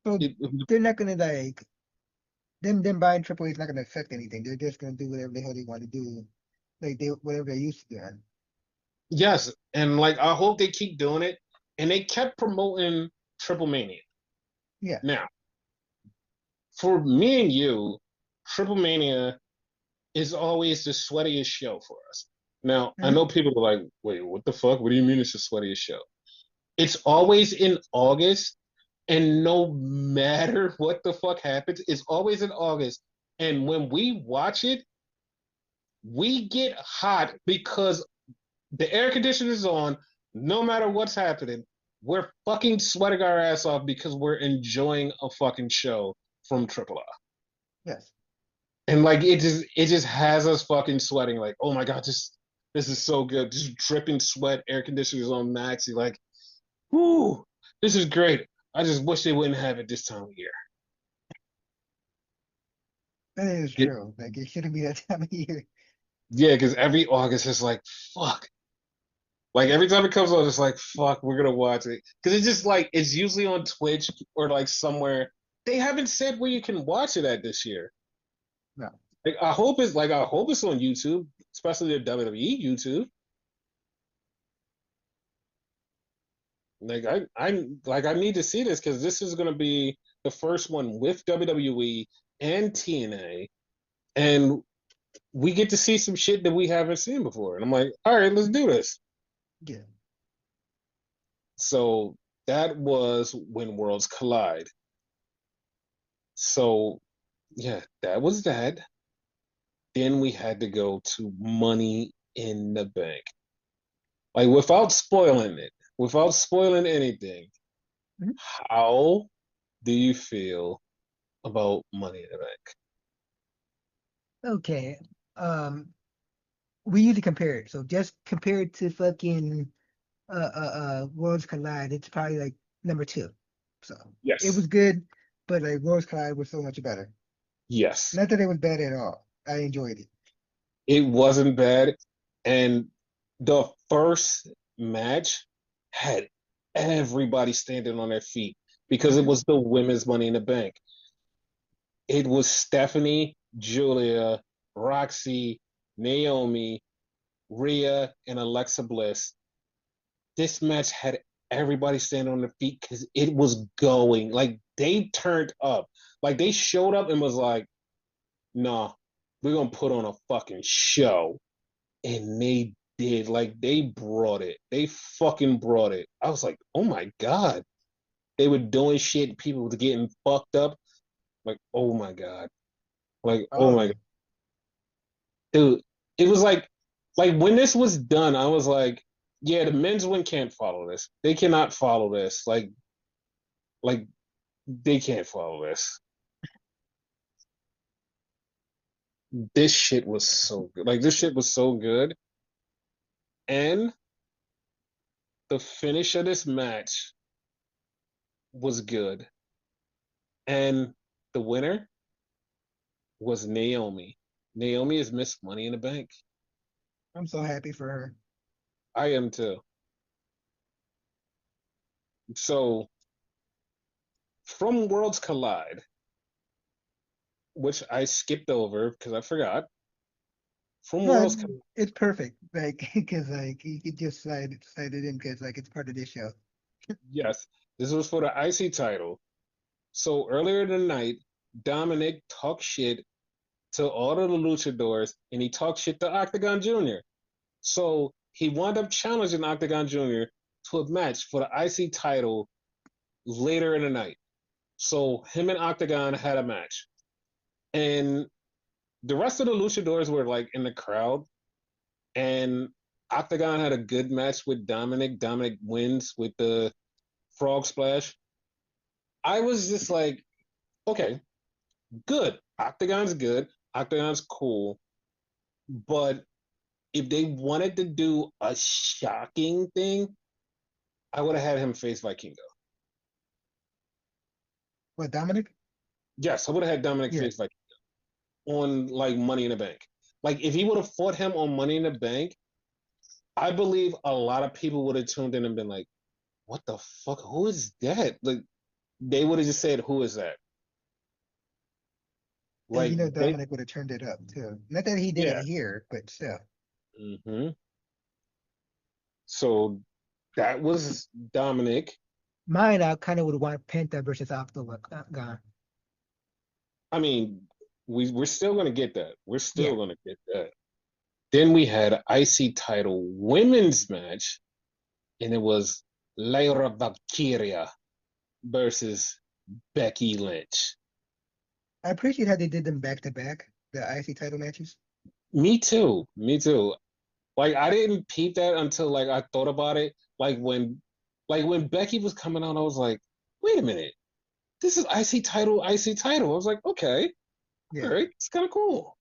So It, they're not gonna like them buying Triple H is not gonna affect anything. They're just gonna do whatever the hell they want to do. Like they whatever they used to do. Yes, and like I hope they keep doing it. And they kept promoting Triple Mania. Yeah. Now, for me and you, Triple Mania is always the sweatiest show for us. Now, I Hmm. know people are like, wait, what the fuck? What do you mean it's the sweatiest show? It's always in August, and no matter what the fuck happens, it's always in August. And when we watch it, we get hot because the air conditioner is on, no matter what's happening. We're fucking sweating our ass off because we're enjoying a fucking show from Triple R. Yes. And like it just has us fucking sweating, like, oh my god, this is so good. Just dripping sweat, air conditioners on max. You're like, whoo, this is great. I just wish they wouldn't have it this time of year. That is It, true. Like it shouldn't be that time of year. yeah, because every August is like, fuck. Like every time it comes on, it's like, fuck, we're gonna watch it. Because it's just like it's usually on Twitch or like somewhere. They haven't said where you can watch it at this year. No. Like I hope it's on YouTube, especially the WWE YouTube. Like I need to see this because this is gonna be the first one with WWE and TNA, and we get to see some shit that we haven't seen before. And I'm like, all right, let's do this. Yeah. So that was when worlds collide. So yeah, that was that. Then we had to go to Money in the Bank. Like without spoiling anything, Mhm. how do you feel about Money in the Bank? Okay. Um, we usually compare it. So just compare it to fucking Worlds Collide. It's probably like number two. So it Yes. was good, but like Worlds Collide was so much better. Yes. Not that it was bad at all. I enjoyed it. It wasn't bad. And the first match had everybody standing on their feet because it Hmm. was the women's Money in the Bank. It was Stephanie, Julia, Roxy, Naomi, Rhea, and Alexa Bliss. This match had everybody standing on their feet because it was going. Like they turned up. Like they showed up and was like, nah, we're gonna put on a fucking show. And they did. Like they brought it. They fucking brought it. I was like, oh my God. They were doing shit, people were getting fucked up. Like, oh my God. Like, oh Oh my yeah. God. Dude, it was like when this was done, I was like, yeah, the men's win can't follow this. They cannot follow this. Like they can't follow this. This shit was so good. Like this shit was so good. And the finish of this match was good. And the winner was Naomi. Naomi is Miss Money in the Bank. I'm so happy for her. I am too. So from Worlds Collide, which I skipped over because I forgot. From No, Worlds Collide, it's perfect. Like, because like you could just slide it in because like it's part of this show. yes, this was for the IC title. So earlier in the night, Dominic talked shit to all of the luchadors and he talked shit to Octagon Jr. So he wound up challenging Octagon Jr. to a match for the IC title later in the night. So him and Octagon had a match. And the rest of the luchadors were like in the crowd. And Octagon had a good match with Dominic. Dominic wins with the frog splash. I was just like, okay, good. Octagon's good. Octagon's cool. But if they wanted to do a shocking thing, I would have had him face Vikingo. What, Dominic? Yes, I would have had Dominic Yeah. face Vikingo on like Money in the Bank. Like if he would have fought him on Money in the Bank, I believe a lot of people would have tuned in and been like, "What the fuck? Who is that?" Like they would have just said, "Who is that?" And Like you know they, Dominic would have turned it up too. Not that he did it yeah. here, but still. Hmm. So that was Dominic. Mine, I kind of would want Penta versus Octagon. I mean, we're still gonna get that. We're Yeah, still gonna get that. Then we had IC title women's match, and it was Lyra Valkyria versus Becky Lynch. I appreciate how they did them back to back, the IC title matches. Me too. Me too. Like I didn't peep that until like I thought about it. Like when Becky was coming out, I was like, wait a minute, this is IC title, IC title. I was like, okay, all Yeah, right, it's kind of cool.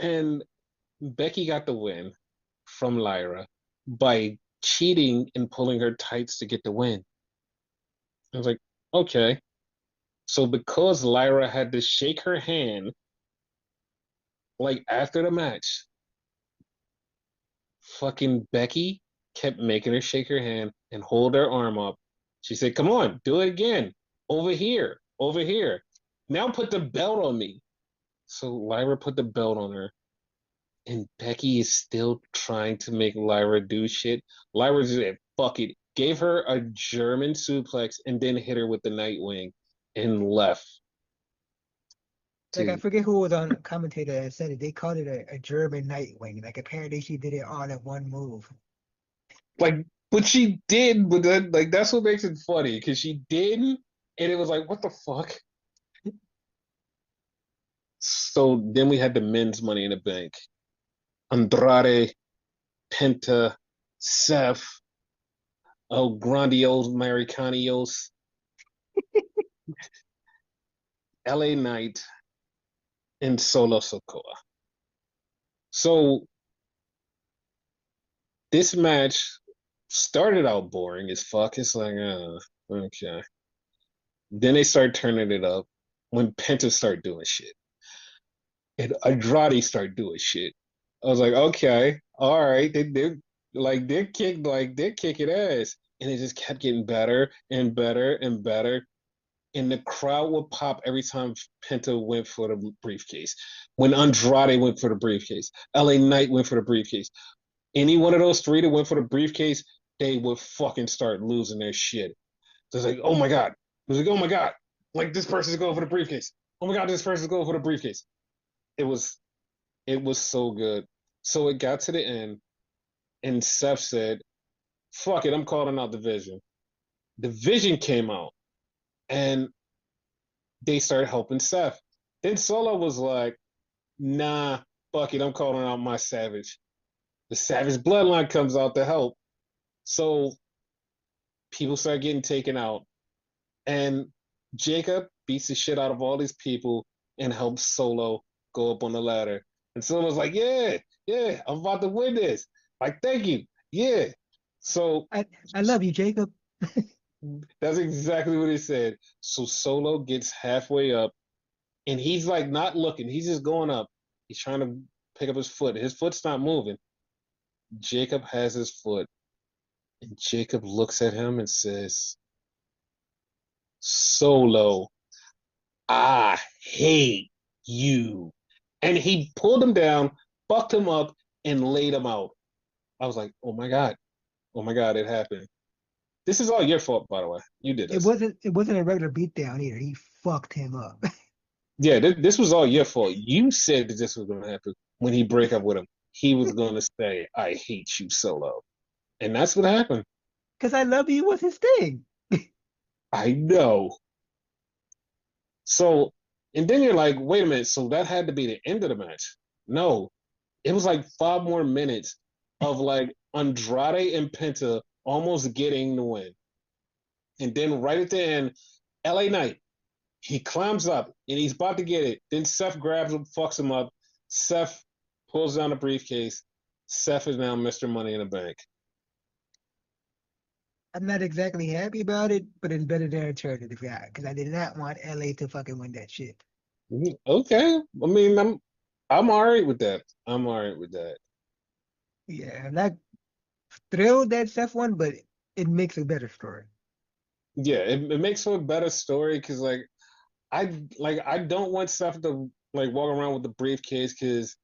And Becky got the win from Lyra by cheating and pulling her tights to get the win. I was like, okay. So because Lyra had to shake her hand like after the match, fucking Becky kept making her shake her hand and hold her arm up. She said, come on, do it again. Over here, over here. Now put the belt on me. So Lyra put the belt on her, and Becky is still trying to make Lyra do shit. Lyra just said, fuck it. Gave her a German suplex and then hit her with the Nightwing and left. like I To forget who was on commentator that said it. They called it a German Nightwing. Like apparently she did it all in one move. like, but she did, but then, like that's what makes it funny because she did, and it was like, what the fuck? So then we had the men's Money in the Bank. Andrade, Penta, Seth, El Grandios Maricanios, LA Knight, and Solo Sokoa. So this match started out boring as fuck. It's like, okay. Then they start turning it up when Penta start doing shit. And Andrade start doing shit. I was like, okay, all right, they're kicking ass, and it just kept getting better and better and better. And the crowd would pop every time Penta went for the briefcase. When Andrade went for the briefcase, LA Knight went for the briefcase. Any one of those three that went for the briefcase, they would fucking start losing their shit. So it's like, oh my god, it was like, oh my god, like this person's going for the briefcase. Oh my god, this person's going for the briefcase. It was it was so good. So it got to the end, and Seth said, fuck it, I'm calling out the Vision. The Vision came out, and they started helping Seth. Then Solo was like, nah, fuck it, I'm calling out my Savage. The Savage bloodline comes out to help. So people start getting taken out. And Jacob beats the shit out of all these people and helps Solo go up on the ladder. And Solo's like, yeah, yeah, I'm about to win this. Like, thank you. Yeah. So I love you, Jacob. that's exactly what he said. So Solo gets halfway up and he's like not looking. He's just going up. He's trying to pick up his foot. His foot's not moving. Jacob has his foot. And Jacob looks at him and says, Solo, I hate you. And he pulled him down, fucked him up, and laid him out. I was like, oh my God. Oh my God, it happened. This is all your fault, by the way. You did It this. wasn't a regular beatdown either. He fucked him up. Yeah, this was all your fault. You said that this was going to happen when he break up with him. He was going to say, I hate you, Solo. And that's what happened. Because I love you was his thing. I know. So, and then you're like, wait a minute. So that had to be the end of the match. No, it was like 5 more minutes of like Andrade and Penta almost getting the win. And then right at the end, LA Knight, he climbs up and he's about to get it. Then Seth grabs him, fucks him up. Seth pulls down the briefcase. Seth is now Mr. Money in the Bank. I'm not exactly happy about it, but it's better than alternative guy. Because I did not want LA to fucking win that shit. Okay. I mean, I'm all right with that. I'm all right with that. Yeah, I'm not thrilled that Seth won, but it makes a better story. Yeah, it makes for a better story because I don't want Seth to like walk around with the briefcase because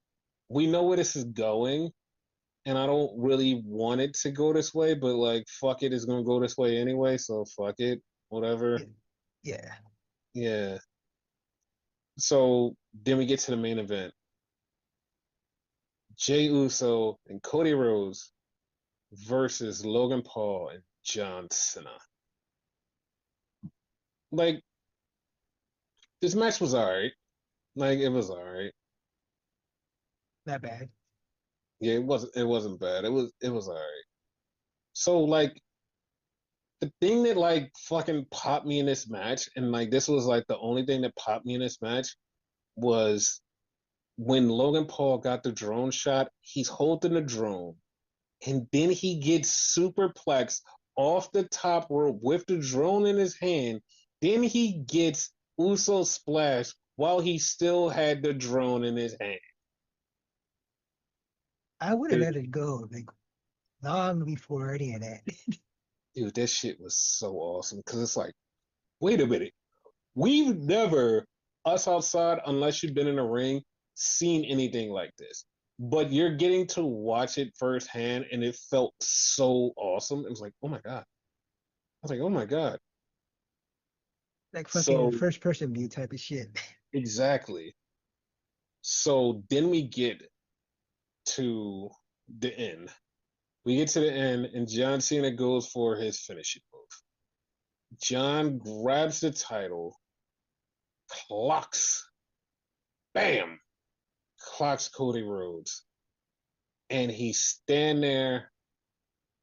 we know where this is going. and I don't really want it to go this way, but like fuck it, it's gonna go this way anyway, so fuck it, whatever. Yeah. Yeah. So then we get to the main event. Jey Uso and Cody Rhodes versus Logan Paul and John Cena. Like this match was alright. Like it was alright. Not bad. Yeah, it wasn't bad. It was alright. So like the thing that like fucking popped me in this match, and like this was like the only thing that popped me in this match was when Logan Paul got the drone shot, he's holding the drone, and then he gets superplexed off the top rope with the drone in his hand. Then he gets Uso splash while he still had the drone in his hand. I would have Dude, let it go like long before any of that. dude, that shit was so awesome because it's like, wait a minute, we've never, us outside, unless you've been in a ring, seen anything like this. But you're getting to watch it firsthand, and it felt so awesome. It was like, oh my God. I was like, oh my God. Like fucking So, first person view type of shit. exactly. So then we get to the end. We get to the end, and John Cena goes for his finishing move. John grabs the title, clocks, bam, clocks Cody Rhodes. And he's stand there,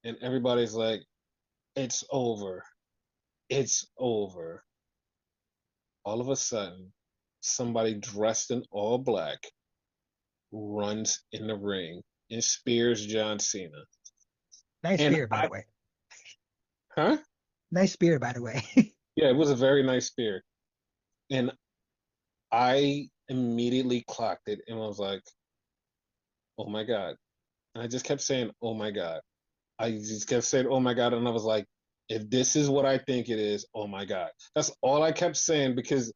and everybody's like, it's over. It's over. All of a sudden, somebody dressed in all black runs in the ring and spears John Cena. Nice And spear, by I, the way. huh? Nice spear, by the way. Yeah, it was a very nice spear. And I immediately clocked it and was like, oh my God. And I just kept saying, oh my God. I just kept saying, oh my God. And I was like, if this is what I think it is, oh my God. That's all I kept saying because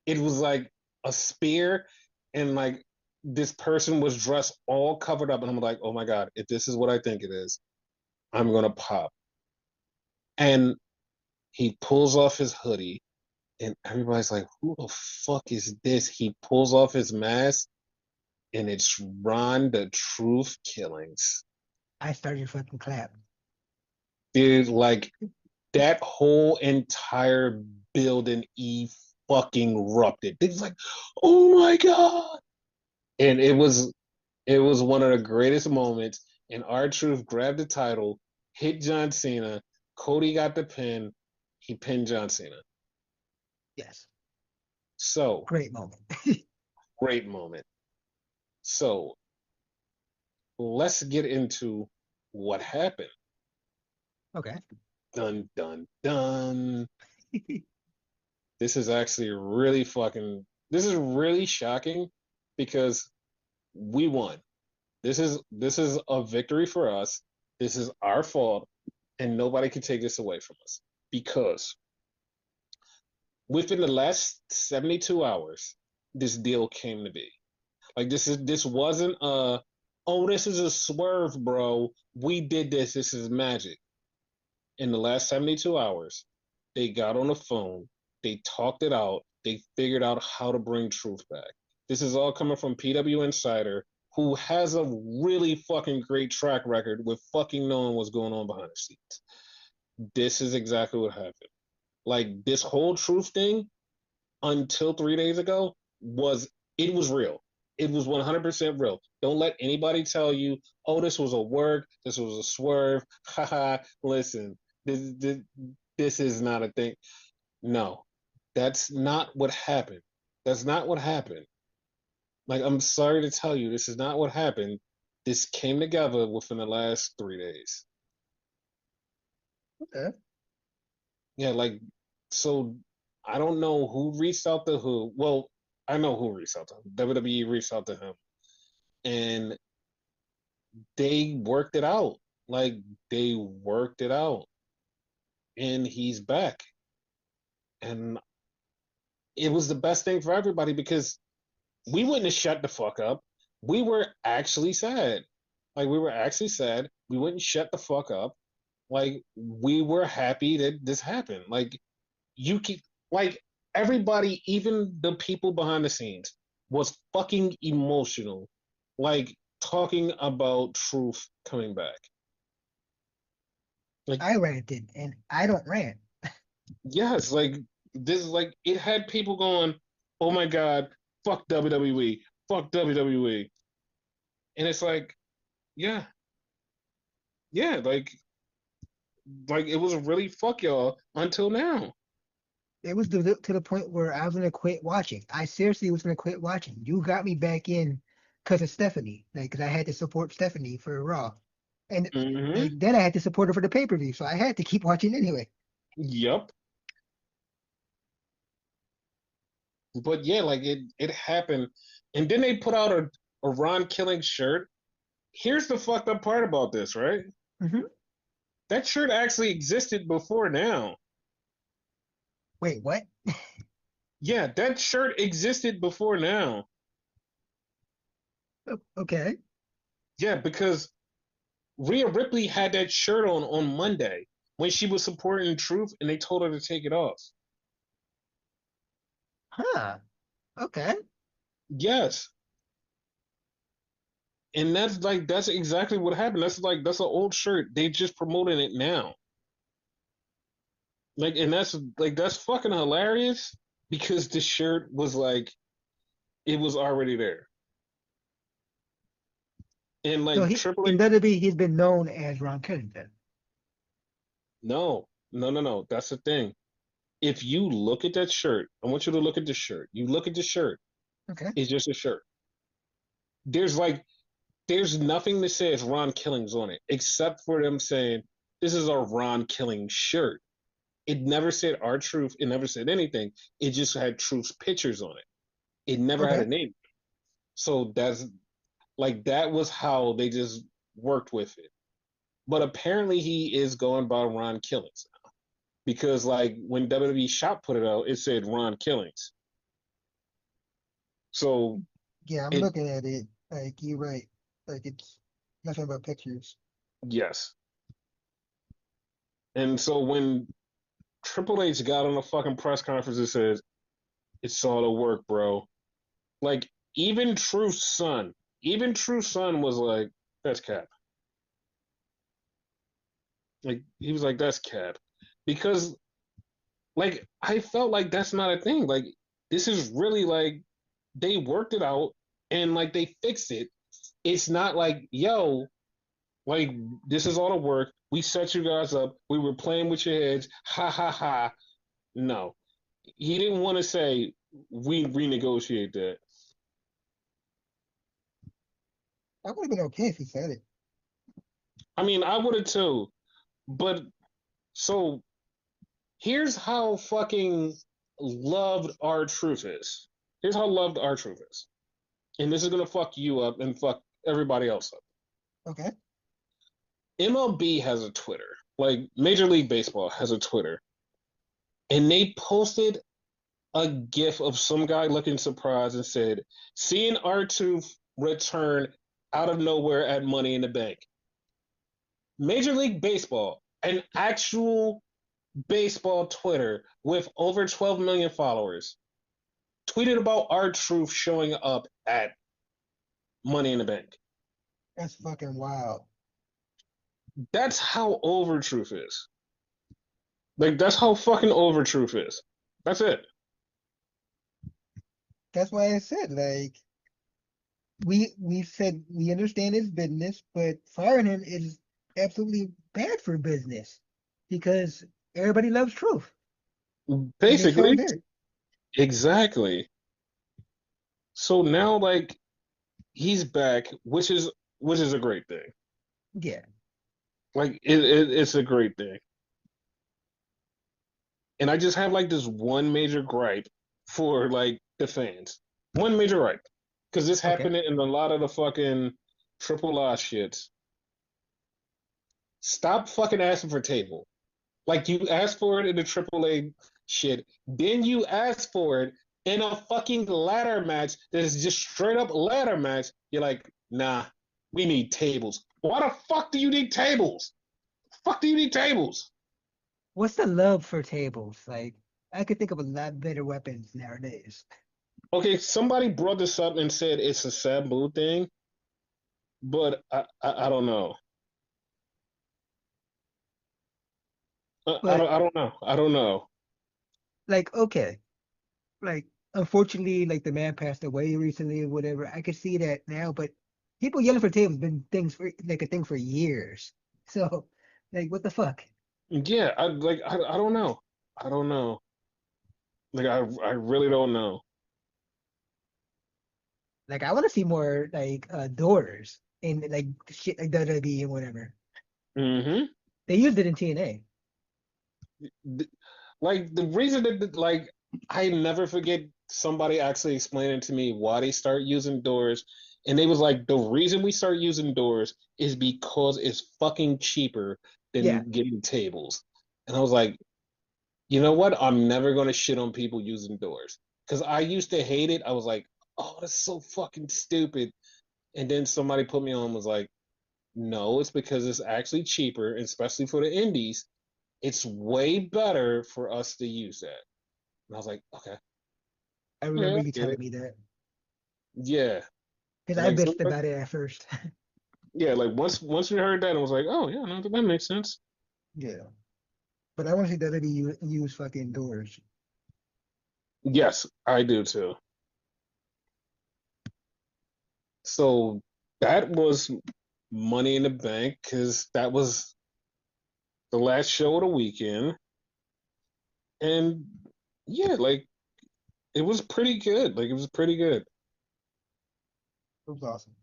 it was like a spear and like this person was dressed all covered up. And I'm like, oh my God, if this is what I think it is, I'm going to pop. And he pulls off his hoodie and everybody's like, who the fuck is this? He pulls off his mask and it's Ron the Truth Killings. I started to fucking clap. Dude, like that whole entire building fucking erupted. It was like, oh my God. And it was one of the greatest moments. And R-Truth grabbed the title, hit John Cena. Cody got the pin. He pinned John Cena. Yes. So, Great moment. great moment. So, let's get into what happened. Okay. Dun, dun, dun. This is actually this is really shocking because we won. This is a victory for us. This is our fault, and nobody can take this away from us because within the last 72 hours, this deal came to be. Like this wasn't this is a swerve, bro. We did this. This is magic. In the last 72 hours, they got on the phone, they talked it out, they figured out how to bring truth back. This is all coming from PW Insider, who has a really fucking great track record with fucking knowing what's going on behind the scenes. This is exactly what happened. Like this whole truth thing until 3 days ago was real. It was 100% real. Don't let anybody tell you, oh, this was a work, this was a swerve. Haha, listen, this is not a thing. No, that's not what happened. That's not what happened. Like, I'm sorry to tell you, this is not what happened. This came together within the last 3 days. Okay. Yeah, like, so I don't know who reached out to who. Well, I know who reached out to him. WWE reached out to him. And they worked it out. Like, they worked it out. And he's back. And it was the best thing for everybody because we wouldn't have shut the fuck up. We were actually sad. Like we were actually sad. We wouldn't shut the fuck up. Like we were happy that this happened. Like you keep like everybody, even the people behind the scenes, was fucking emotional. Like talking about Truth coming back. Like I ranted, and I don't rant. yes, like this is like it had people going, "Oh my god, fuck WWE, fuck WWE," and it's like, yeah, yeah, like it was really fuck y'all until now. It was to the point where I was gonna quit watching. I seriously was gonna quit watching. You got me back in because of Stephanie, like, because I had to support Stephanie for Raw, and Mm-hmm. like then I had to support her for the pay-per-view, so I had to keep watching anyway. Yep. But yeah, like it happened, and then they put out a Ron Killing shirt. Here's the fucked up part about this, right? Hmm. That shirt actually existed before now. Wait, what? Yeah, that shirt existed before now. Okay. Yeah, because Rhea Ripley had that shirt on Monday when she was supporting Truth, and they told her to take it off. Huh. Okay. Yes, and that's exactly what happened. That's an old shirt. They just promoting it now. Like, and that's fucking hilarious because the shirt was like it was already there. And So like he Triple in H, WWE he's been known as Ron Killington. no, no, no, no. That's the thing. If you look at that shirt, I want you to look at the shirt. You look at the shirt. Okay. It's just a shirt. There's like there's nothing that says Ron Killings on it except for them saying this is our Ron Killing shirt. It never said our Truth. It never said anything. It just had Truth's pictures on it. It never had Okay. a name. So that's like that was how they just worked with it. But apparently he is going by Ron Killings now. Because like when WWE Shop put it out, it said Ron Killings. So Yeah, I'm it looking at it. Like you're right. Like it's nothing but pictures. yes. And so when Triple H got on a fucking press conference and says, it's all a work, bro. Like even even Truth's son was like, that's cap. Like he was like, that's cap. Because like I felt like that's not a thing. Like this is really like they worked it out and like they fixed it. It's not like, yo, like this is all the work. We set you guys up. We were playing with your heads. Ha ha ha. No. He didn't want to say we renegotiate that. I would have been okay if he said it. I mean, I would have too. But so here's how fucking loved our truth is. Here's how loved our truth is. And this is gonna fuck you up and fuck everybody else up. Okay. MLB has a Twitter. Like Major League Baseball has a Twitter. And they posted a gif of some guy looking surprised and said, seeing R2 return out of nowhere at Money in the Bank. Major League Baseball, an actual baseball Twitter with over 12 million followers, tweeted about R-Truth showing up at Money in the Bank. That's fucking wild. That's how over Truth is. Like, that's how fucking over Truth is. That's it. That's why I said like we said we understand his business, but firing him is absolutely bad for business because everybody loves truth. And they showed Basically, that. exactly. So now, like, he's back, which is a great thing. Yeah. Like, it's a great thing. And I just have like this one major gripe for like the fans. One major gripe. Because this Okay. happened in a lot of the fucking triple R shits. Stop fucking asking for table. Like you asked for it in the triple A shit. Then you ask for it in a fucking ladder match that is just straight up ladder match. You're like, nah. We need tables. Why the fuck do you need tables? Fuck do you need tables? What's the love for tables? Like, I could think of a lot better weapons nowadays. Okay, somebody brought this up and said it's a Sabu thing, but I don't know. But I don't know. I don't know. like, okay, like unfortunately, like the man passed away recently or whatever. I could see that now, but people yelling for tables been things for like a thing for years. So, like, what the fuck? Yeah, I don't know. I don't know. Like I really don't know. Like, I want to see more like doors in like shit like WWE and whatever. Hmm. They used it in TNA. Like the reason that like I never forget somebody actually explaining to me why they start using doors, and they was like, the reason we start using doors is because it's fucking cheaper Yeah, than getting tables. And I was like, you know what? I'm never gonna shit on people using doors because I used to hate it. I was like, oh, that's so fucking stupid. And then somebody put me on was like, no, it's because it's actually cheaper, especially for the indies. It's way better for us to use that. And I was like, okay, I yeah, remember I you get telling it. me that Yeah. because I Like so bitched about it at first. yeah, like once we heard that, I was like, oh yeah, no, that makes sense. Yeah, but I want to see WWE use fucking doors. Yes, I do too. So that was Money in the Bank because that was the last show of the weekend. And yeah, like it was pretty good. Like it was pretty good. It was awesome.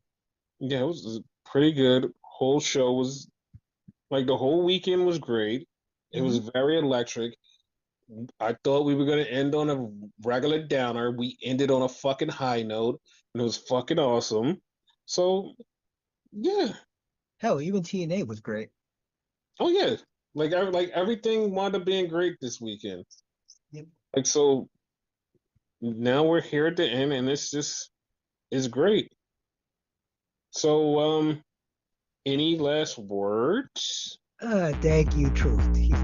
Yeah, it was pretty good. Whole show was like the whole weekend was great. It Hmm. was very electric. I thought we were gonna end on a regular downer. We ended on a fucking high note, and it was fucking awesome. So yeah, Hell, even TNA was great. oh yeah, like everything wound up being great this weekend. Yep. Like so now we're here at the end, and it's great. So any last words? Thank you, Truth. He's